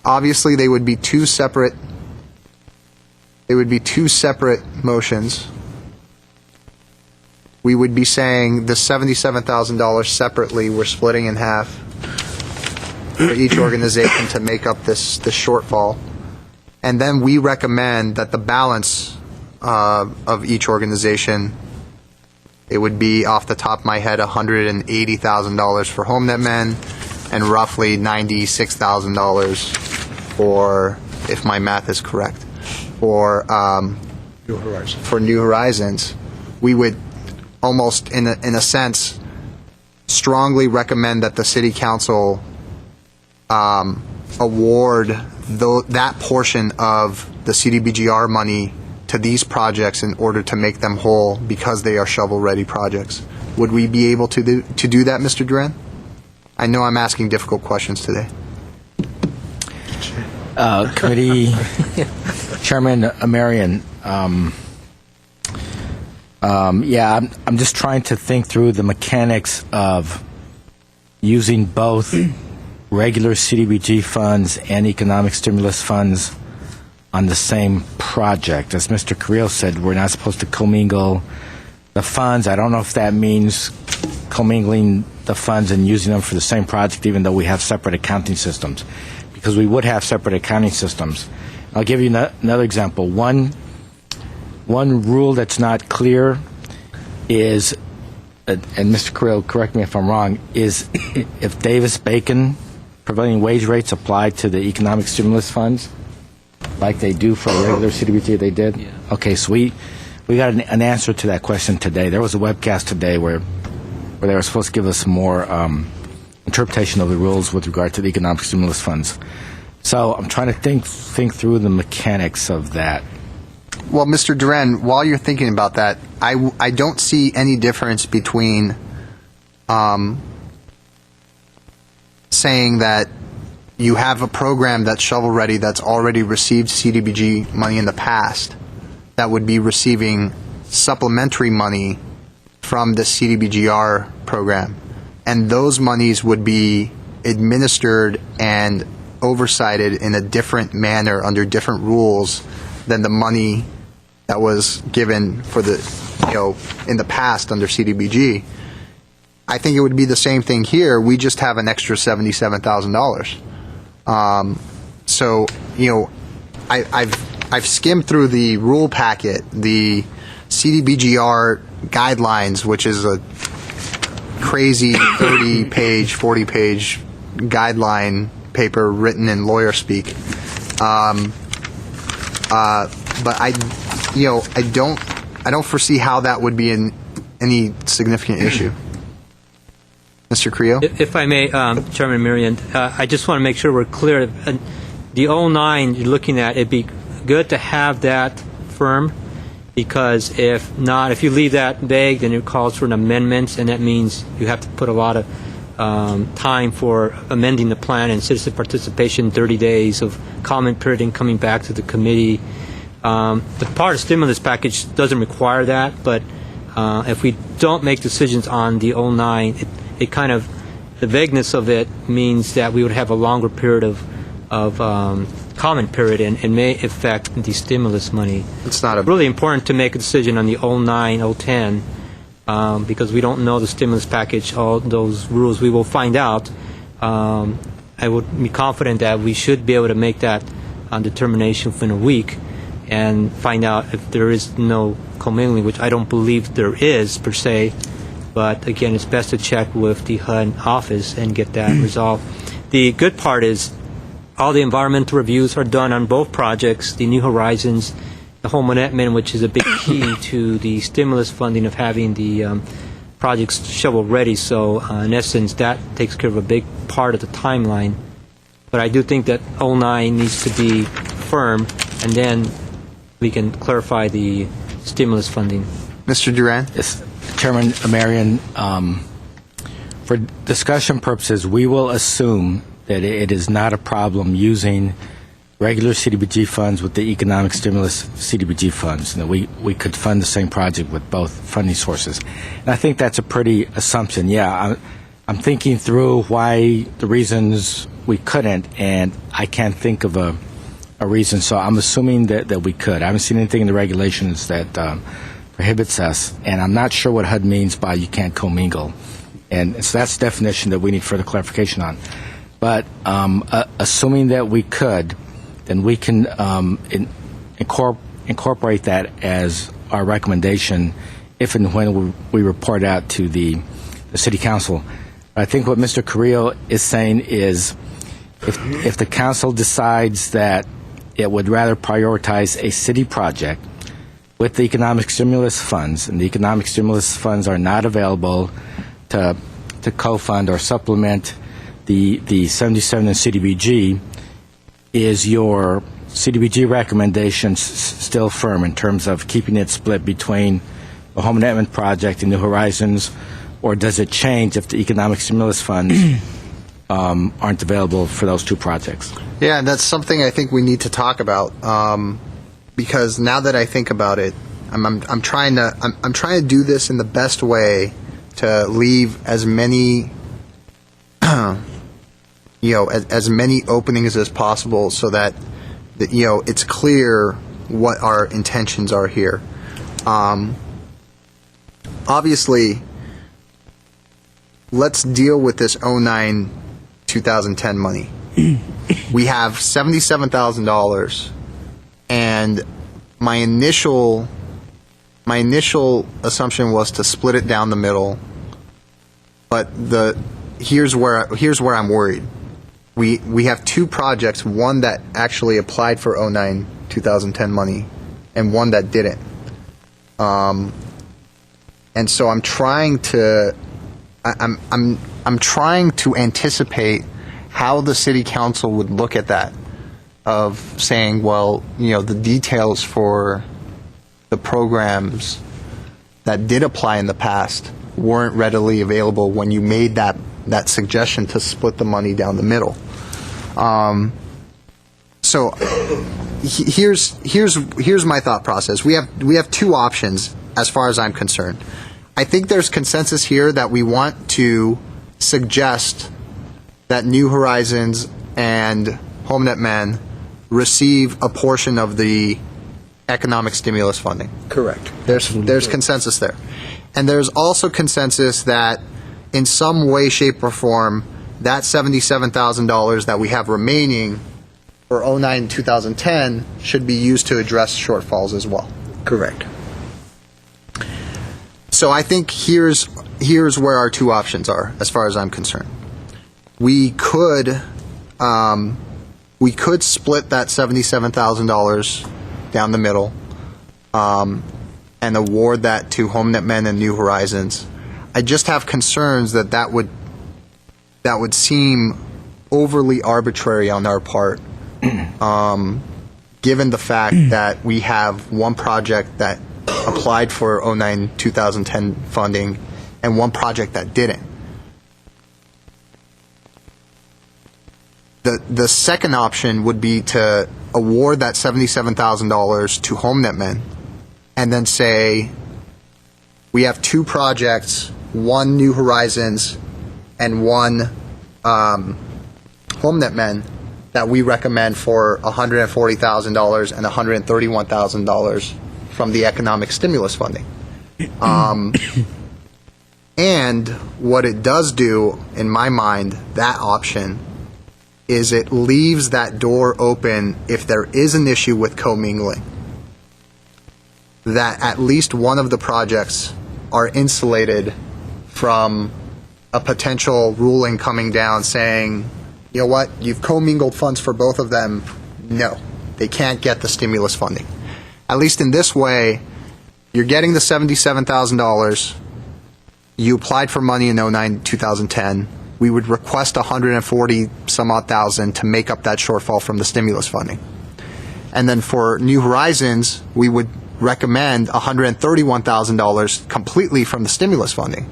Obviously, they would be two separate motions. We would be saying the $77,000 separately, we're splitting in half for each organization to make up this shortfall. And then we recommend that the balance of each organization, it would be, off the top of my head, $180,000 for HomeNet Men and roughly $96,000 for, if my math is correct, for New Horizons. We would almost, in a sense, strongly recommend that the City Council award that portion of the CDBGR money to these projects in order to make them whole, because they are shovel-ready projects. Would we be able to do that, Mr. Duran? I know I'm asking difficult questions today. Committee Chairman Marion, yeah, I'm just trying to think through the mechanics of using both regular CDBG funds and economic stimulus funds on the same project. As Mr. Carrillo said, we're not supposed to commingle the funds. I don't know if that means commingling the funds and using them for the same project, even though we have separate accounting systems, because we would have separate accounting systems. I'll give you another example. One rule that's not clear is, and Mr. Carrillo, correct me if I'm wrong, is if Davis-Bacon prevailing wage rates apply to the economic stimulus funds, like they do for regular CDBG, they did? Yeah. Okay, so we got an answer to that question today. There was a webcast today where they were supposed to give us more interpretation of the rules with regard to the economic stimulus funds. So I'm trying to think through the mechanics of that. Well, Mr. Duran, while you're thinking about that, I don't see any difference between saying that you have a program that's shovel-ready that's already received CDBG money in the past that would be receiving supplementary money from the CDBGR program, and those monies would be administered and oversighted in a different manner under different rules than the money that was given for the, in the past under CDBG. I think it would be the same thing here. We just have an extra $77,000. So, I've skimmed through the rule packet, the CDBGR guidelines, which is a crazy 30-page, 40-page guideline paper written in lawyer speak. But I don't foresee how that would be any significant issue. Mr. Creo? If I may, Chairman Marion, I just want to make sure we're clear. The 09 you're looking at, it'd be good to have that firm, because if not, if you leave that vague, then it calls for an amendment, and that means you have to put a lot of time for amending the plan and citizen participation, 30 days of comment period and coming back to the committee. The part of stimulus package doesn't require that, but if we don't make decisions on the 09, it kind of, the vagueness of it means that we would have a longer period of comment period and may affect the stimulus money. It's not really important to make a decision on the 09, 010 because we don't know the stimulus package, all those rules. We will find out. I would be confident that we should be able to make that determination within a week and find out if there is no commingling, which I don't believe there is per se. But again, it's best to check with the HUD office and get that resolved. The good part is all the environmental reviews are done on both projects, the New Horizons, the home amendment, which is a big key to the stimulus funding of having the projects shovel-ready. So in essence, that takes care of a big part of the timeline. But I do think that 09 needs to be firm, and then we can clarify the stimulus funding. Mr. Duran? Yes. Chairman Marion, for discussion purposes, we will assume that it is not a problem using regular CDBG funds with the economic stimulus CDBG funds, and that we could fund the same project with both funding sources. And I think that's a pretty assumption. Yeah, I'm thinking through why the reasons we couldn't, and I can't think of a reason, so I'm assuming that we could. I haven't seen anything in the regulations that prohibits us, and I'm not sure what HUD means by you can't commingle. And so that's the definition that we need further clarification on. But assuming that we could, then we can incorporate that as our recommendation if and when we report out to the City Council. I think what Mr. Carrillo is saying is if the Council decides that it would rather prioritize a city project with the economic stimulus funds, and the economic stimulus funds are not available to co-fund or supplement the 77 and CDBG, is your CDBG recommendations still firm in terms of keeping it split between the Home Amendment Project and New Horizons, or does it change if the economic stimulus funds aren't available for those two projects. Yeah, and that's something I think we need to talk about, because now that I think about it, I'm trying to do this in the best way to leave as many as many openings as possible, so that it's clear what our intentions are here. Obviously, let's deal with this 2010 money. We have $77,000, and my initial assumption was to split it down the middle, but here's where I'm worried. We have two projects, one that actually applied for 2010 money and one that didn't. And so I'm trying to anticipate how the city council would look at that, of saying, well, the details for the programs that did apply in the past weren't readily available when you made that suggestion to split the money down the middle. So here's my thought process. We have two options as far as I'm concerned. I think there's consensus here that we want to suggest that New Horizons and HomeNet Men receive a portion of the economic stimulus funding. Correct. There's consensus there. And there's also consensus that in some way, shape, or form, that $77,000 that we have remaining for 2010 should be used to address shortfalls as well. Correct. So I think here's where our two options are, as far as I'm concerned. We could split that $77,000 down the middle, and award that to HomeNet Men and New Horizons. I just have concerns that would seem overly arbitrary on our part, given the fact that we have one project that applied for 2010 funding and one project that didn't. The second option would be to award that $77,000 to HomeNet Men and then say, we have two projects, one New Horizons and one HomeNet Men, that we recommend for $140,000 and $131,000 from the economic stimulus funding. And what it does do, in my mind, that option, is it leaves that door open if there is an issue with commingling, that at least one of the projects are insulated from a potential ruling coming down saying, you know what, you've commingled funds for both of them. No, they can't get the stimulus funding. At least in this way, you're getting the $77,000. You applied for money in 2010. We would request 140 some odd thousand to make up that shortfall from the stimulus funding. And then for New Horizons, we would recommend $131,000 completely from the stimulus funding.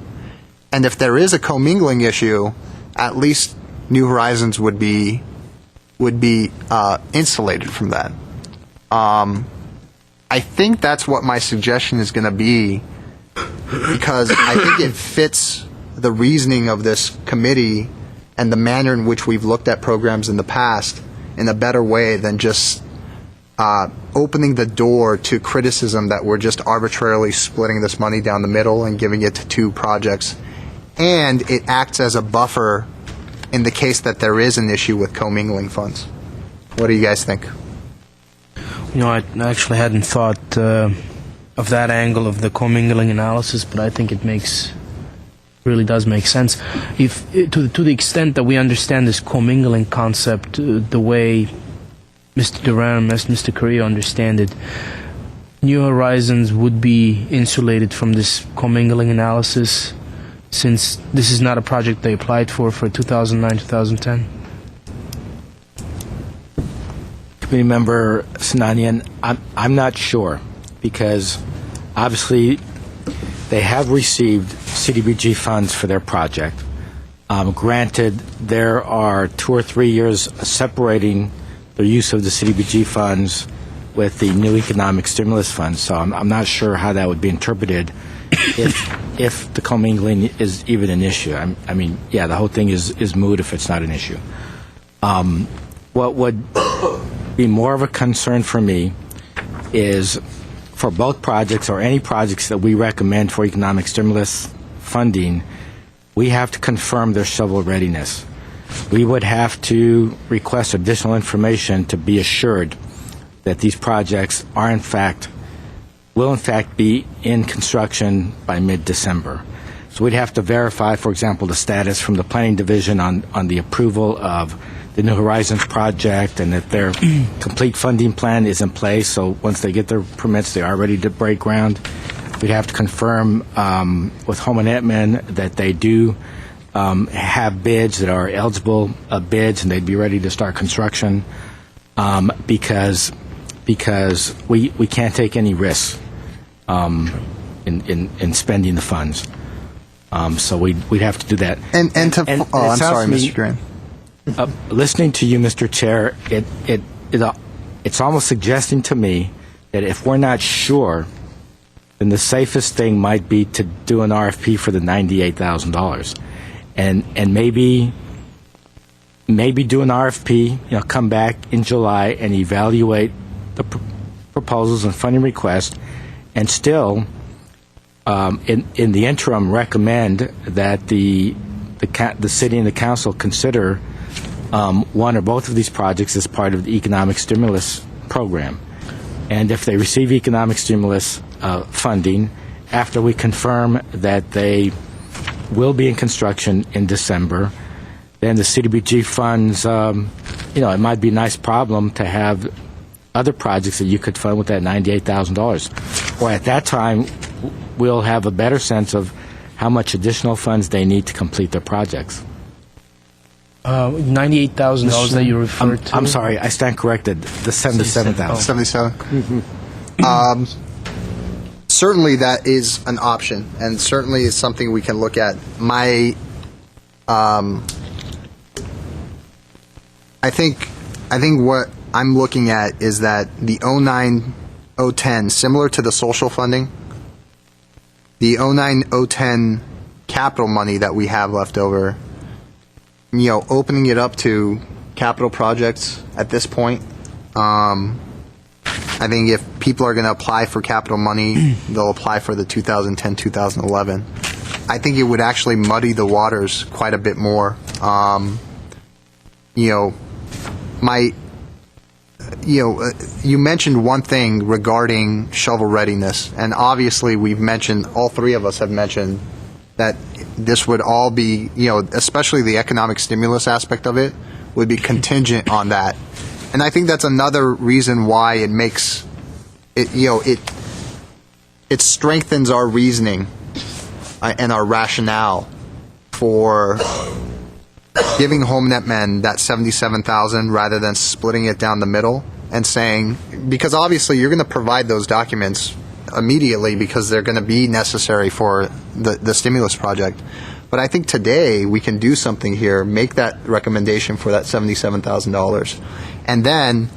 And if there is a commingling issue, at least New Horizons would be insulated from that. I think that's what my suggestion is going to be, because I think it fits the reasoning of this committee and the manner in which we've looked at programs in the past in a better way than just opening the door to criticism that we're just arbitrarily splitting this money down the middle and giving it to two projects. And it acts as a buffer in the case that there is an issue with commingling funds. What do you guys think? I actually hadn't thought of that angle of the commingling analysis, but I think it really does make sense. If to the extent that we understand this commingling concept the way Mr. Duran and Mr. Carrillo understand it, New Horizons would be insulated from this commingling analysis, since this is not a project they applied for 2009-2010. Committee Member Sinanian, I'm not sure, because obviously they have received CDBG funds for their project. Granted, there are 2 or 3 years separating the use of the CDBG funds with the new economic stimulus funds, so I'm not sure how that would be interpreted if the commingling is even an issue. I mean, yeah, the whole thing is moot if it's not an issue. What would be more of a concern for me is for both projects or any projects that we recommend for economic stimulus funding, we have to confirm their shovel readiness. We would have to request additional information to be assured that these projects will in fact be in construction by mid-December. So we'd have to verify, for example, the status from the Planning Division on the approval of the New Horizons project and that their complete funding plan is in place. So once they get their permits, they are ready to break ground. We'd have to confirm with Home and Edmond that they do have bids that are eligible bids and they'd be ready to start construction because we can't take any risks in spending the funds. So we'd have to do that. I'm sorry, Mr. Duran. Listening to you, Mr. Chair, it's almost suggesting to me that if we're not sure, then the safest thing might be to do an RFP for the $98,000, and maybe do an RFP. Come back in July and evaluate the proposals and funding requests, and still, in the interim, recommend that the city and the council consider one or both of these projects as part of the economic stimulus program. And if they receive economic stimulus funding, after we confirm that they will be in construction in December, then the CDBG funds, it might be a nice problem to have other projects that you could fund with that $98,000. Or at that time, we'll have a better sense of how much additional funds they need to complete their projects. $98,000 that you referred to? I'm sorry, I stand corrected. The $77,000. 77. Certainly, that is an option, and certainly is something we can look at. I think what I'm looking at is that the 09-010, similar to the social funding, the 09-010 capital money that we have left over, opening it up to capital projects at this point. I think if people are going to apply for capital money, they'll apply for the 2010-2011. I think it would actually muddy the waters quite a bit more. You mentioned one thing regarding shovel readiness, and obviously we've mentioned, all three of us have mentioned, that this would all be, especially the economic stimulus aspect of it, would be contingent on that. And I think that's another reason why it makes it, it strengthens our reasoning and our rationale for giving HomeNet Men that $77,000 rather than splitting it down the middle and saying, because obviously you're going to provide those documents immediately because they're going to be necessary for the stimulus project. But I think today we can do something here, make that recommendation for that $77,000, and then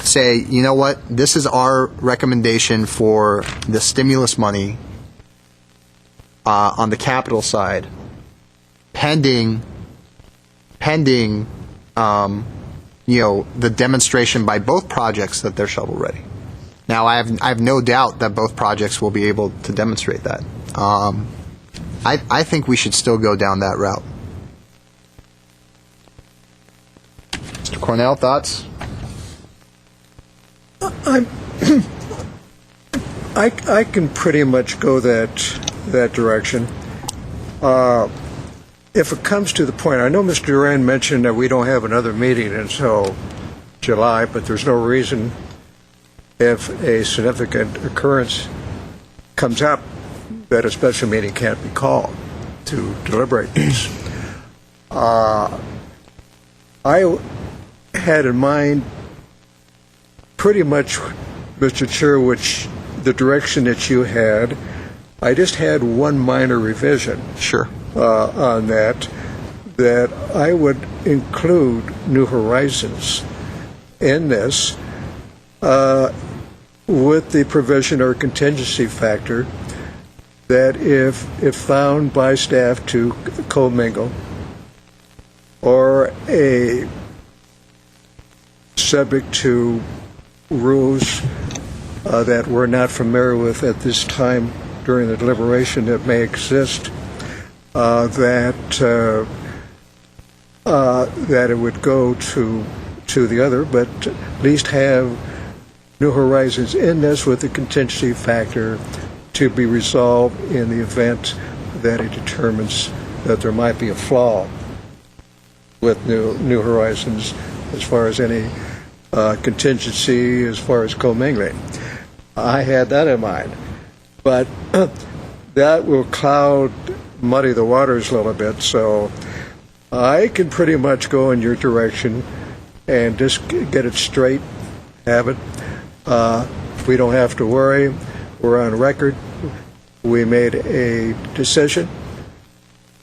say, you know what, this is our recommendation for the stimulus money on the capital side, pending the demonstration by both projects that they're shovel ready. Now, I have no doubt that both projects will be able to demonstrate that. I think we should still go down that route. Mr. Cornell, thoughts? I can pretty much go that direction. If it comes to the point, I know Mr. Duran mentioned that we don't have another meeting until July, but there's no reason, if a significant occurrence comes up, that a special meeting can't be called to deliberate this. I had in mind pretty much, Mr. Chair, which the direction that you had. I just had one minor revision. Sure. On that. that I would include New Horizons in this with the provision or contingency factor that if found by staff to commingle or subject to rules that we're not familiar with at this time during the deliberation that may exist, that it would go to the other, but at least have New Horizons in this with the contingency factor to be resolved in the event that it determines that there might be a flaw with New Horizons as far as any contingency as far as commingling. I had that in mind, but that will muddy the waters a little bit, so I can pretty much go in your direction and just get it straight, have it. We don't have to worry. We're on record. We made a decision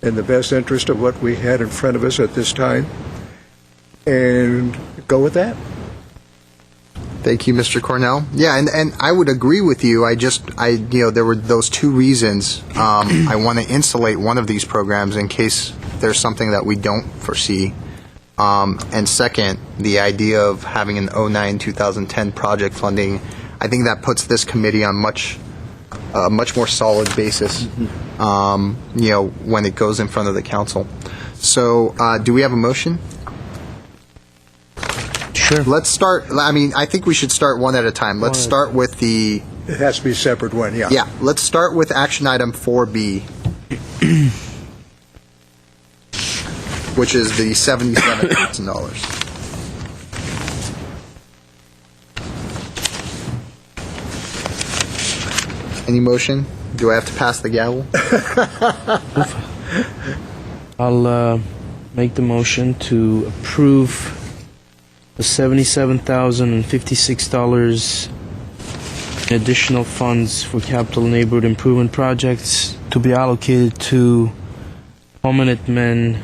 in the best interest of what we had in front of us at this time, and go with that. Thank you, Mr. Cornell. Yeah, and I would agree with you. There were those two reasons. I want to insulate one of these programs in case there's something that we don't foresee. And second, the idea of having an 2009-2010 project funding, I think that puts this committee on much more solid basis, when it goes in front of the council. So, do we have a motion? Sure. Let's start. I think we should start one at a time. Let's start with the. It has to be a separate one, yeah. Yeah. Let's start with action item 4B, which is the $77,000. Any motion? Do I have to pass the gavel? I'll make the motion to approve the $77,056 in additional funds for capital neighborhood improvement projects to be allocated to Home Minutemen,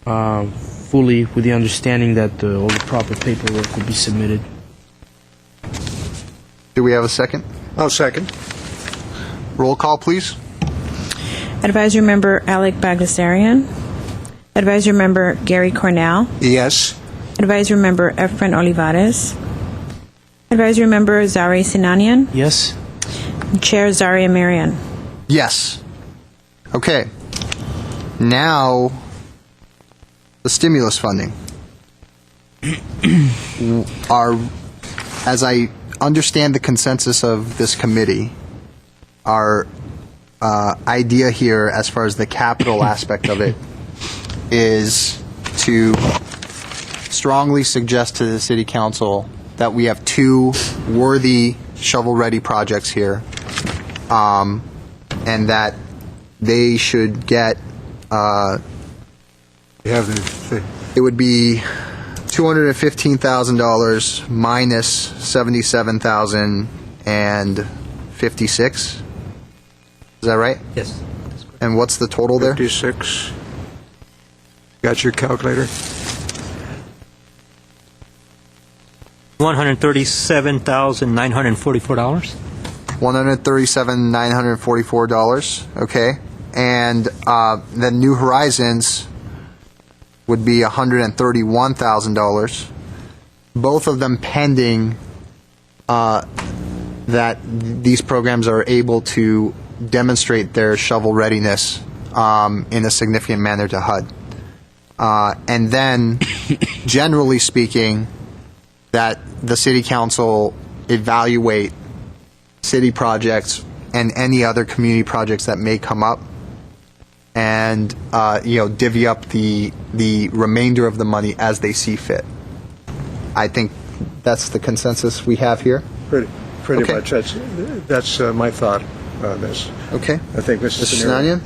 fully with the understanding that all the proper paperwork will be submitted. Do we have a second? I'll second. Roll call, please. Advisory Member Alec Bagdasarian. Advisory Member Gary Cornell. Yes. Advisory Member Efren Olivares. Advisory Member Zari Sinanian. Yes? Chair Zaria Marian. Yes. Okay. Now, the stimulus funding. As I understand the consensus of this committee, our idea here as far as the capital aspect of it is to strongly suggest to the City Council that we have two worthy shovel-ready projects here, and that they should get, it would be $215,000 minus $77,056. Is that right? Yes. And what's the total there? 56. Got your calculator? $137,944. $137,944. Okay. And then New Horizons would be $131,000. Both of them pending that these programs are able to demonstrate their shovel readiness in a significant manner to HUD. And then, generally speaking, that the City Council evaluate city projects and any other community projects that may come up, and divvy up the remainder of the money as they see fit. I think that's the consensus we have here. Pretty Okay. much. That's my thought on this. Okay. I think Mr. Sinanian?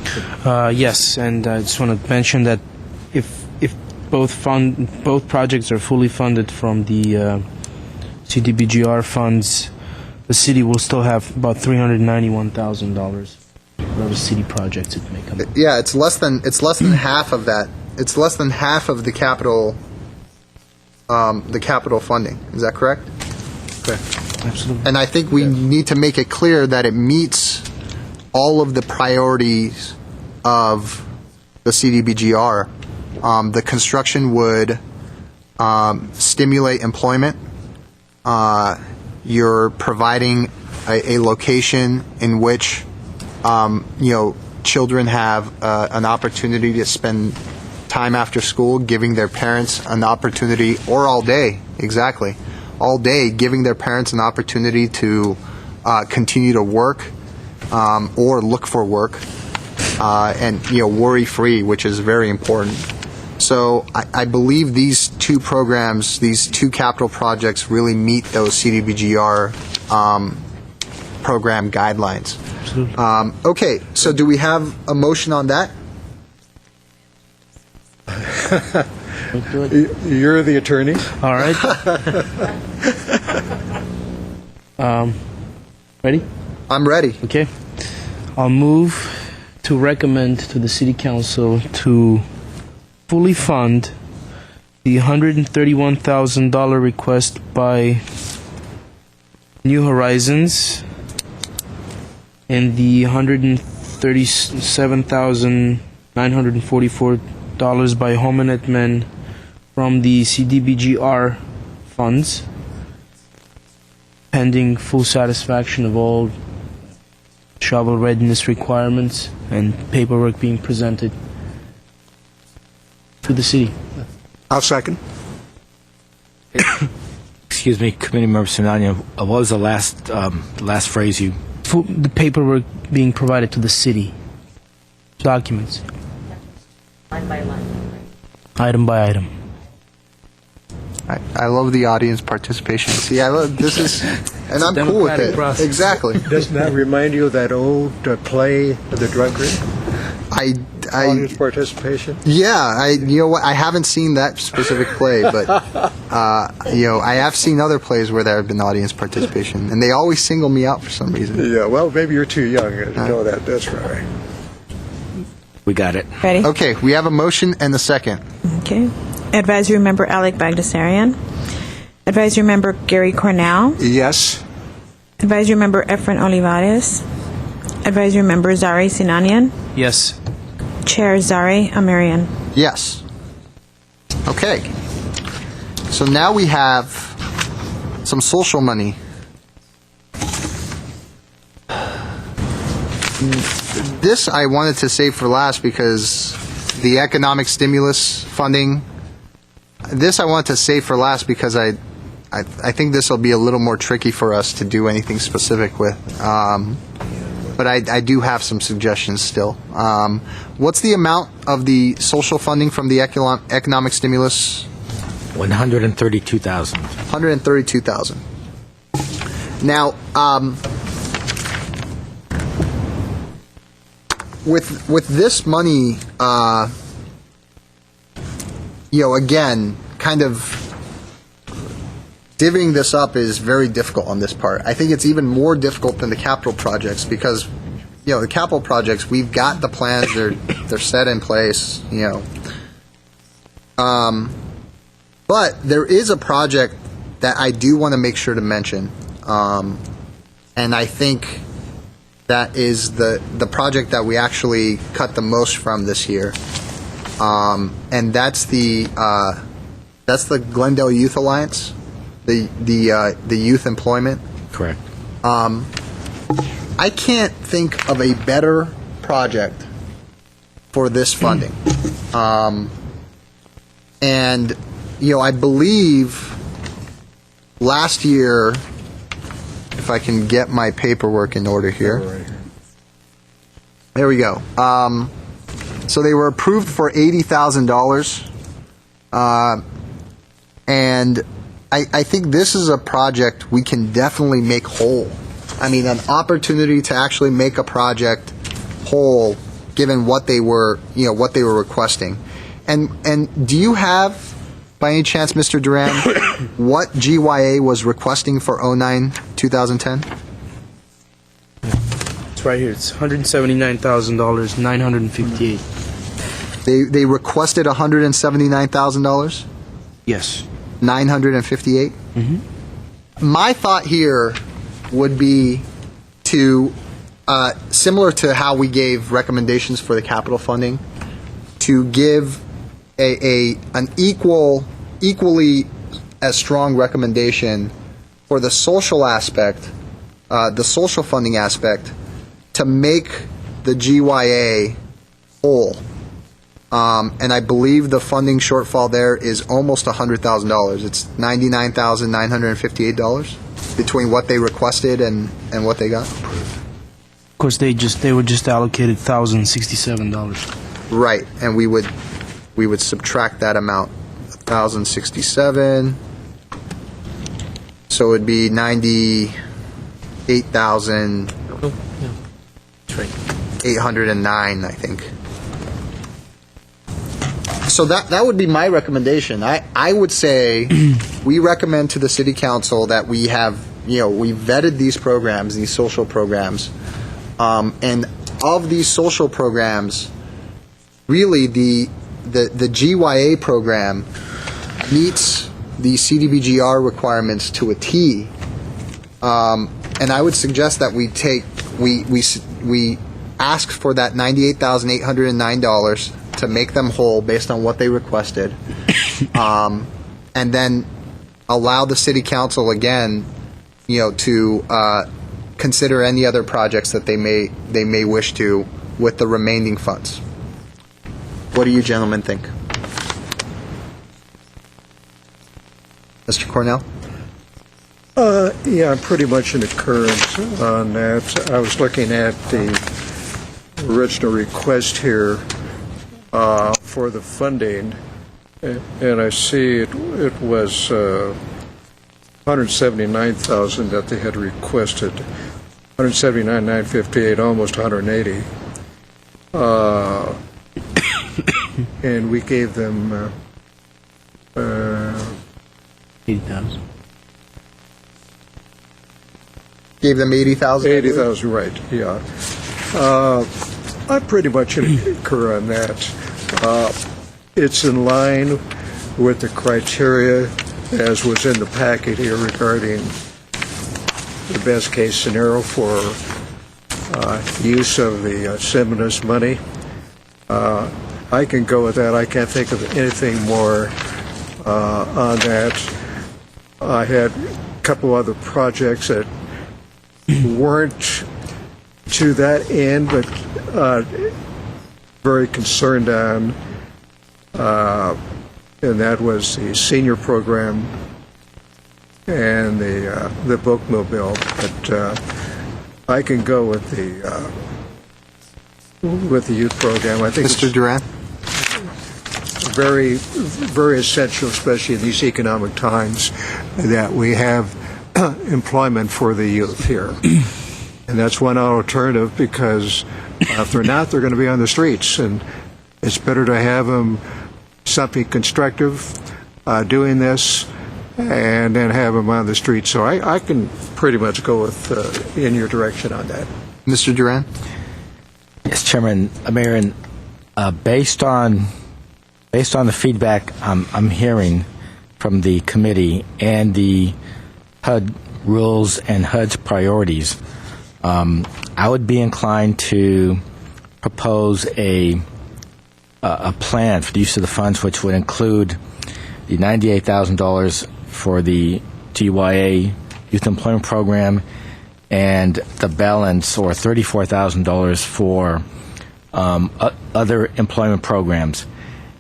Yes, and I just want to mention that if both projects are fully funded from the CDBGR funds, the city will still have about $391,000 whatever city projects it may come up. Yeah, it's less than half of that. It's less than half of the capital funding. Is that correct? Absolutely. And I think we need to make it clear that it meets all of the priorities of the CDBGR. The construction would stimulate employment. You're providing a location in which children have an opportunity to spend time after school, giving their parents an opportunity, or all day, exactly, all day, giving their parents an opportunity to continue to work or look for work, and worry-free, which is very important. So I believe these two programs, these two capital projects, really meet those CDBGR program guidelines. Absolutely. Okay, so do we have a motion on that? You're the attorney. All right. Ready? I'm ready. Okay. I'll move to recommend to the City Council to fully fund the $131,000 request by New Horizons and the $137,944 by Homenet Men from the CDBGR funds, pending full satisfaction of all shovel readiness requirements and paperwork being presented to the city. I'll second. Excuse me, Committee Member Sinania, what was the last phrase you... The paperwork being provided to the city. Documents. Line by line. Item by item. I love the audience participation. See, I love this is, and I'm cool with democratic it. process. Exactly. Doesn't that remind you of that old play, The Drunkard? Audience participation? Yeah, you know what? I haven't seen that specific play, but I have seen other plays where there have been audience participation, and they always single me out for some reason. Yeah, well, maybe you're too young to know that. That's right. We got it. Ready? Okay, we have a motion and a second. Okay. Advisory Member Alec Bagdasarian. Advisory Member Gary Cornell. Yes. Advisory Member Efren Olivares. Advisory Member Zari Sinanian. Yes. Chair Zari Amirian. Yes. Okay. So now we have some social money. This I wanted to save for last because the economic stimulus funding, this I want to save for last because I think this will be a little more tricky for us to do anything specific with. But I do have some suggestions still. What's the amount of the social funding from the economic stimulus? 132,000. 132,000. Now, with this money, again, kind of divvying this up is very difficult on this part. I think it's even more difficult than the capital projects because, the capital projects, we've got the plans, they're set in place, But there is a project that I do want to make sure to mention, and I think that is the project that we actually cut the most from this year, and that's the Glendale Youth Alliance, the youth employment. Correct. I can't think of a better project for this funding, and I believe last year, if I can get my paperwork in order here. There we go. So they were approved for $80,000, and I think this is a project we can definitely make whole. I mean, an opportunity to actually make a project whole, given what they were requesting. And do you have, by any chance, Mr. Duran, what GYA was requesting for 2009-2010? It's right here. It's $179,000, 958. They requested $179,000, Yes. 958. Mhm. My thought here would be to, similar to how we gave recommendations for the capital funding, to give an equally as strong recommendation for the social aspect, the social funding aspect, to make the GYA whole. And I believe the funding shortfall there is almost $100,000. It's $99,958 between what they requested and what they got. Of course, they were just allocated $1,067. Right, and we would subtract that amount, 1,067. So it'd be 98,809, Oh, yeah. That's right. I think. So that would be my recommendation. I would say we recommend to the city council that we have, we vetted these programs, these social programs, and of these social programs, really the GYA program meets the CDBGR requirements to a T. And I would suggest that we ask for that $98,809 to make them whole based on what they requested, and then allow the city council again, to consider any other projects that they may wish to with the remaining funds. What do you gentlemen think? Mr. Cornell? Yeah, I'm pretty much in concurrence on that. I was looking at the original request here for the funding, and I see it was $179,000 that they had requested, $179,958, almost $180, and we gave them $80,000. Gave them 80,000? 80,000, right, yeah. I pretty much concur on that. It's in line with the criteria as was in the packet here regarding the best case scenario for use of the stimulus money. I can go with that. I can't think of anything more on that. I had a couple other projects that weren't to that end, but very concerned on, and that was the senior program and the bookmobile. But I can go with the youth program. I think Mr. Duran? it's very, very essential, especially in these economic times, that we have employment for the youth here. And that's one alternative, because if they're not, they're going to be on the streets. And it's better to have them something constructive doing this and then have them on the streets. So I can pretty much go with in your direction on that. Mr. Duran? Yes, Chairman, Mayor, and based on the feedback I'm hearing from the committee and the HUD rules and HUD's priorities, I would be inclined to propose a plan for the use of the funds, which would include the $98,000 for the GYA Youth Employment Program and the balance, or $34,000, for other employment programs,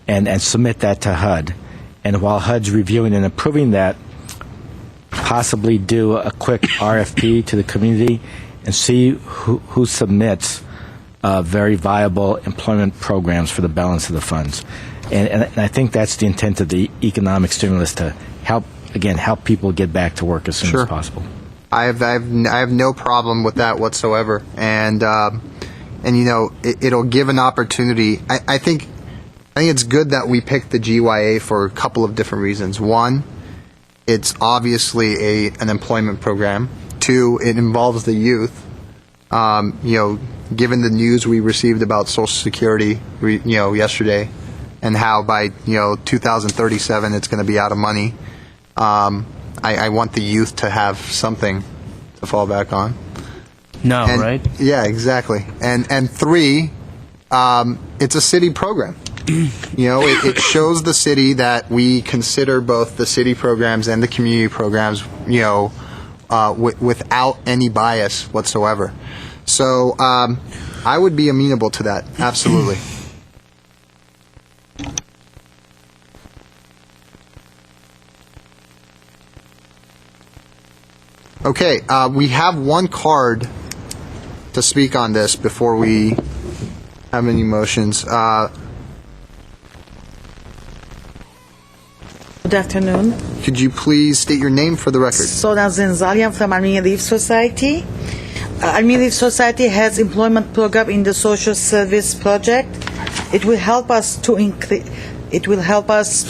and submit that to HUD. And while HUD's reviewing and approving that, possibly do a quick RFP to the community and see who submits very viable employment programs for the balance of the funds. And I think that's the intent of the economic stimulus, to help people get back to work as soon as possible. I have no problem with that whatsoever, and it'll give an opportunity. I think it's good that we picked the GYA for a couple of different reasons. One, it's obviously an employment program. Two, it involves the youth. Given the news we received about Social Security, yesterday, and how by 2037 it's going to be out of money, I want the youth to have something to fall back on. No, And- right? Yeah, exactly. And three, it's a city program. It shows the city that we consider both the city programs and the community programs, without any bias whatsoever. So I would be amenable to that, absolutely. Okay, we have one card to speak on this before we have any motions. Good afternoon. Could you please state your name for the record? Soda Zenzali, I'm from Armenian Relief Society. Armenian Relief Society has employment program in the social service project. It will help us to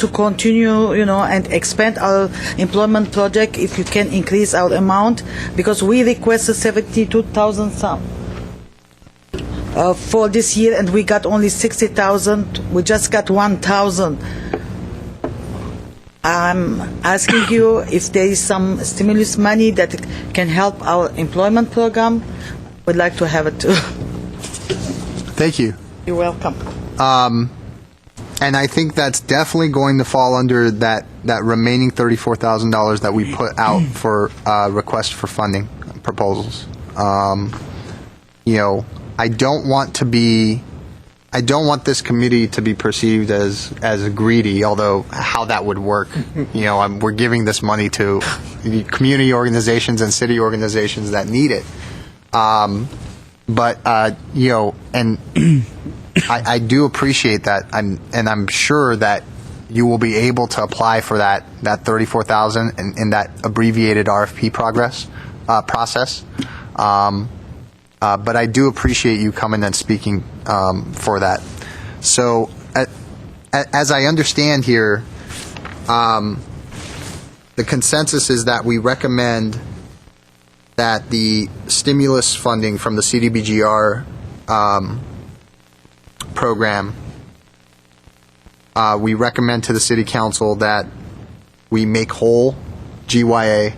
continue, and expand our employment project if you can increase our amount, because we requested 72,000 for this year and we got only 60,000. We just got 1,000. I'm asking you if there is some stimulus money that can help our employment program. We'd like to have it too. Thank you. You're welcome. And I think that's definitely going to fall under that remaining $34,000 that we put out for request for funding proposals. I don't want this committee to be perceived as greedy, although how that would work. We're giving this money to the community organizations and city organizations that need it. And I do appreciate that, I'm sure that you will be able to apply for that $34,000 in that abbreviated RFP process. But I do appreciate you coming and speaking for that. So, as I understand here, the consensus is that we recommend that the stimulus funding from the CDBGR program, we recommend to the City Council that we make whole GYA,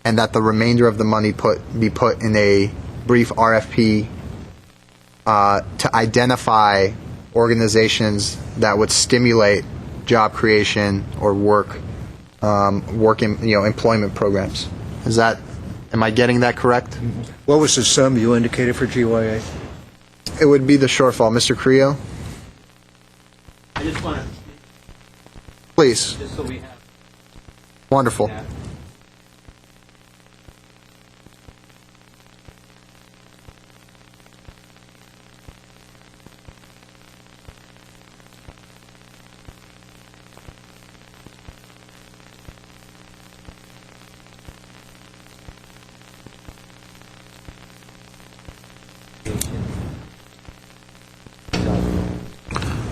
and that the remainder of the money be put in a brief RFP to identify organizations that would stimulate job creation or employment programs. Am I getting that correct? What was the sum you indicated for GYA? It would be the shortfall. Mr. Creo? I just want to, Please. just so we have Wonderful. that.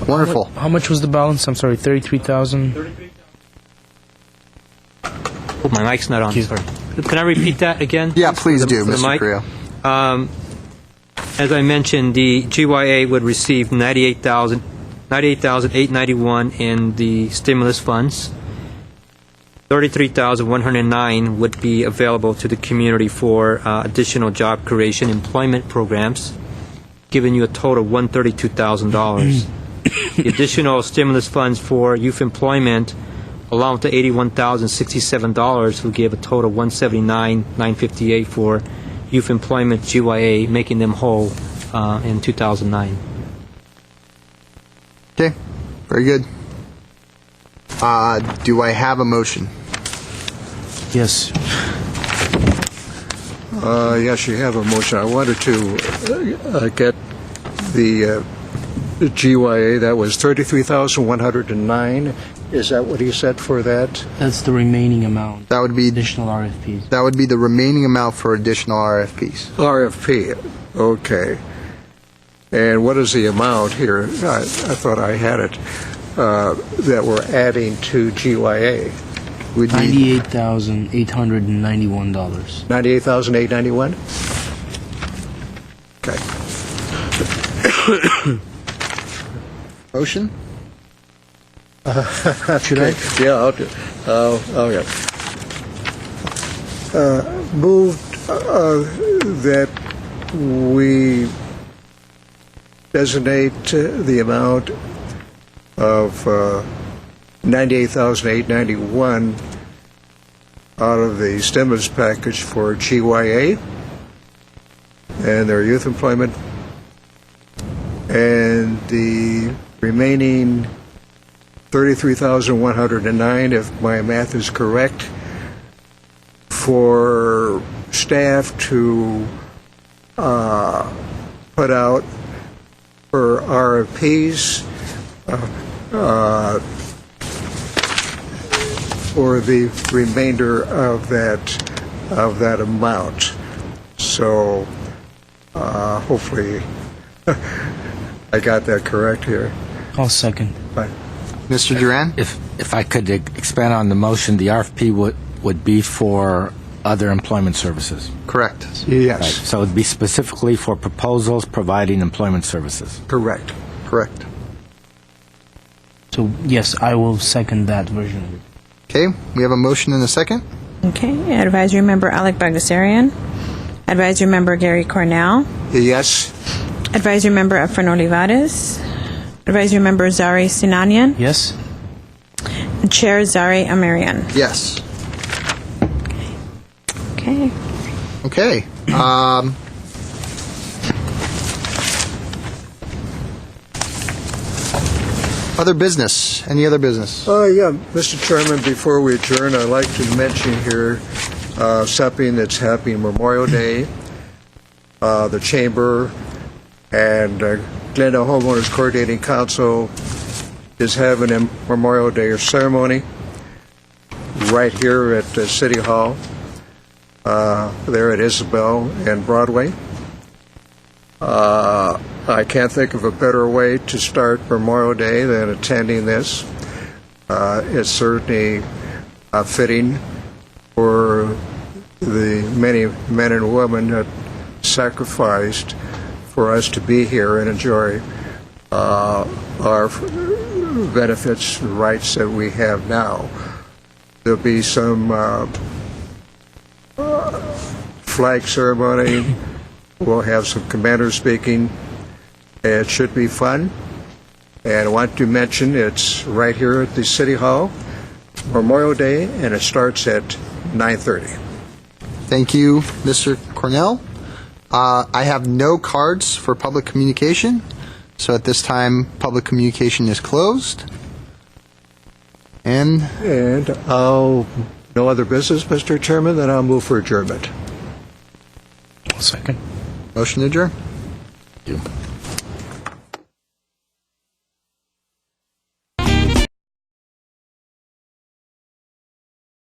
Wonderful. How much was the balance? I'm sorry, 33,000. Oh, my mic's not on. Sorry. Can I repeat that again? Yeah, please do, For the Mr. mic? Creo. As I mentioned, the GYA would receive $98,891 in the stimulus funds. $33,109 would be available to the community for additional job creation employment programs, giving you a total of $132,000. The additional stimulus funds for youth employment, along with the $81,067, will give a total of $179,958 for youth employment GYA, making them whole in 2009. Okay, very good. Do I have a motion? Yes. Yes, you have a motion. I wanted to get the GYA. That was 33,109. Is that what he said for that? That's the remaining amount. That would be Additional RFPs. That would be the remaining amount for additional RFPs. RFP. Okay. And what is the amount here? I thought I had it, that we're adding to GYA. We'd need $98,891. $98,891? Motion? Should I? Yeah, I'll do. Okay. Moved that we designate the amount of $98,891 out of the stimulus package for GYA and their youth employment, and the remaining $33,109, if my math is correct, for staff to put out for RFPs for the remainder of that amount. So hopefully I got that correct here. I'll second. Fine. Mr. Duran? If I could expand on the motion, the RFP would be for other employment services. Correct. Yes. Right. So it would be specifically for proposals providing employment services. Correct. Correct. So, yes, I will second that version of it. Okay, we have a motion and a second. Okay. Advisory Member Alec Bagdasarian. Advisory Member Gary Cornell. Yes. Advisory Member Efren Olivares. Advisory Member Zari Sinanian. Yes? And Chair Zari Amirian. Yes. Okay. Okay. Other business? Any other business? Yeah, Mr. Chairman, before we adjourn, I'd like to mention here something that's happening Memorial Day. The Chamber and Glendale Homeowners Coordinating Council is having a Memorial Day ceremony right here at City Hall, there at Isabel and Broadway. I can't think of a better way to start Memorial Day than attending this. It's certainly fitting for the many men and women that sacrificed for us to be here and enjoy our benefits and rights that we have now. There'll be some flag ceremony. We'll have some commanders speaking. It should be fun. And I want to mention it's right here at the City Hall, Memorial Day, and it starts at 9:30. Thank you, Mr. Cornell. I have no cards for public communication, so at this time, public communication is closed. And No other business, Mr. Chairman, then I'll move for adjournment. I'll second. motion to adjourn. Thank you.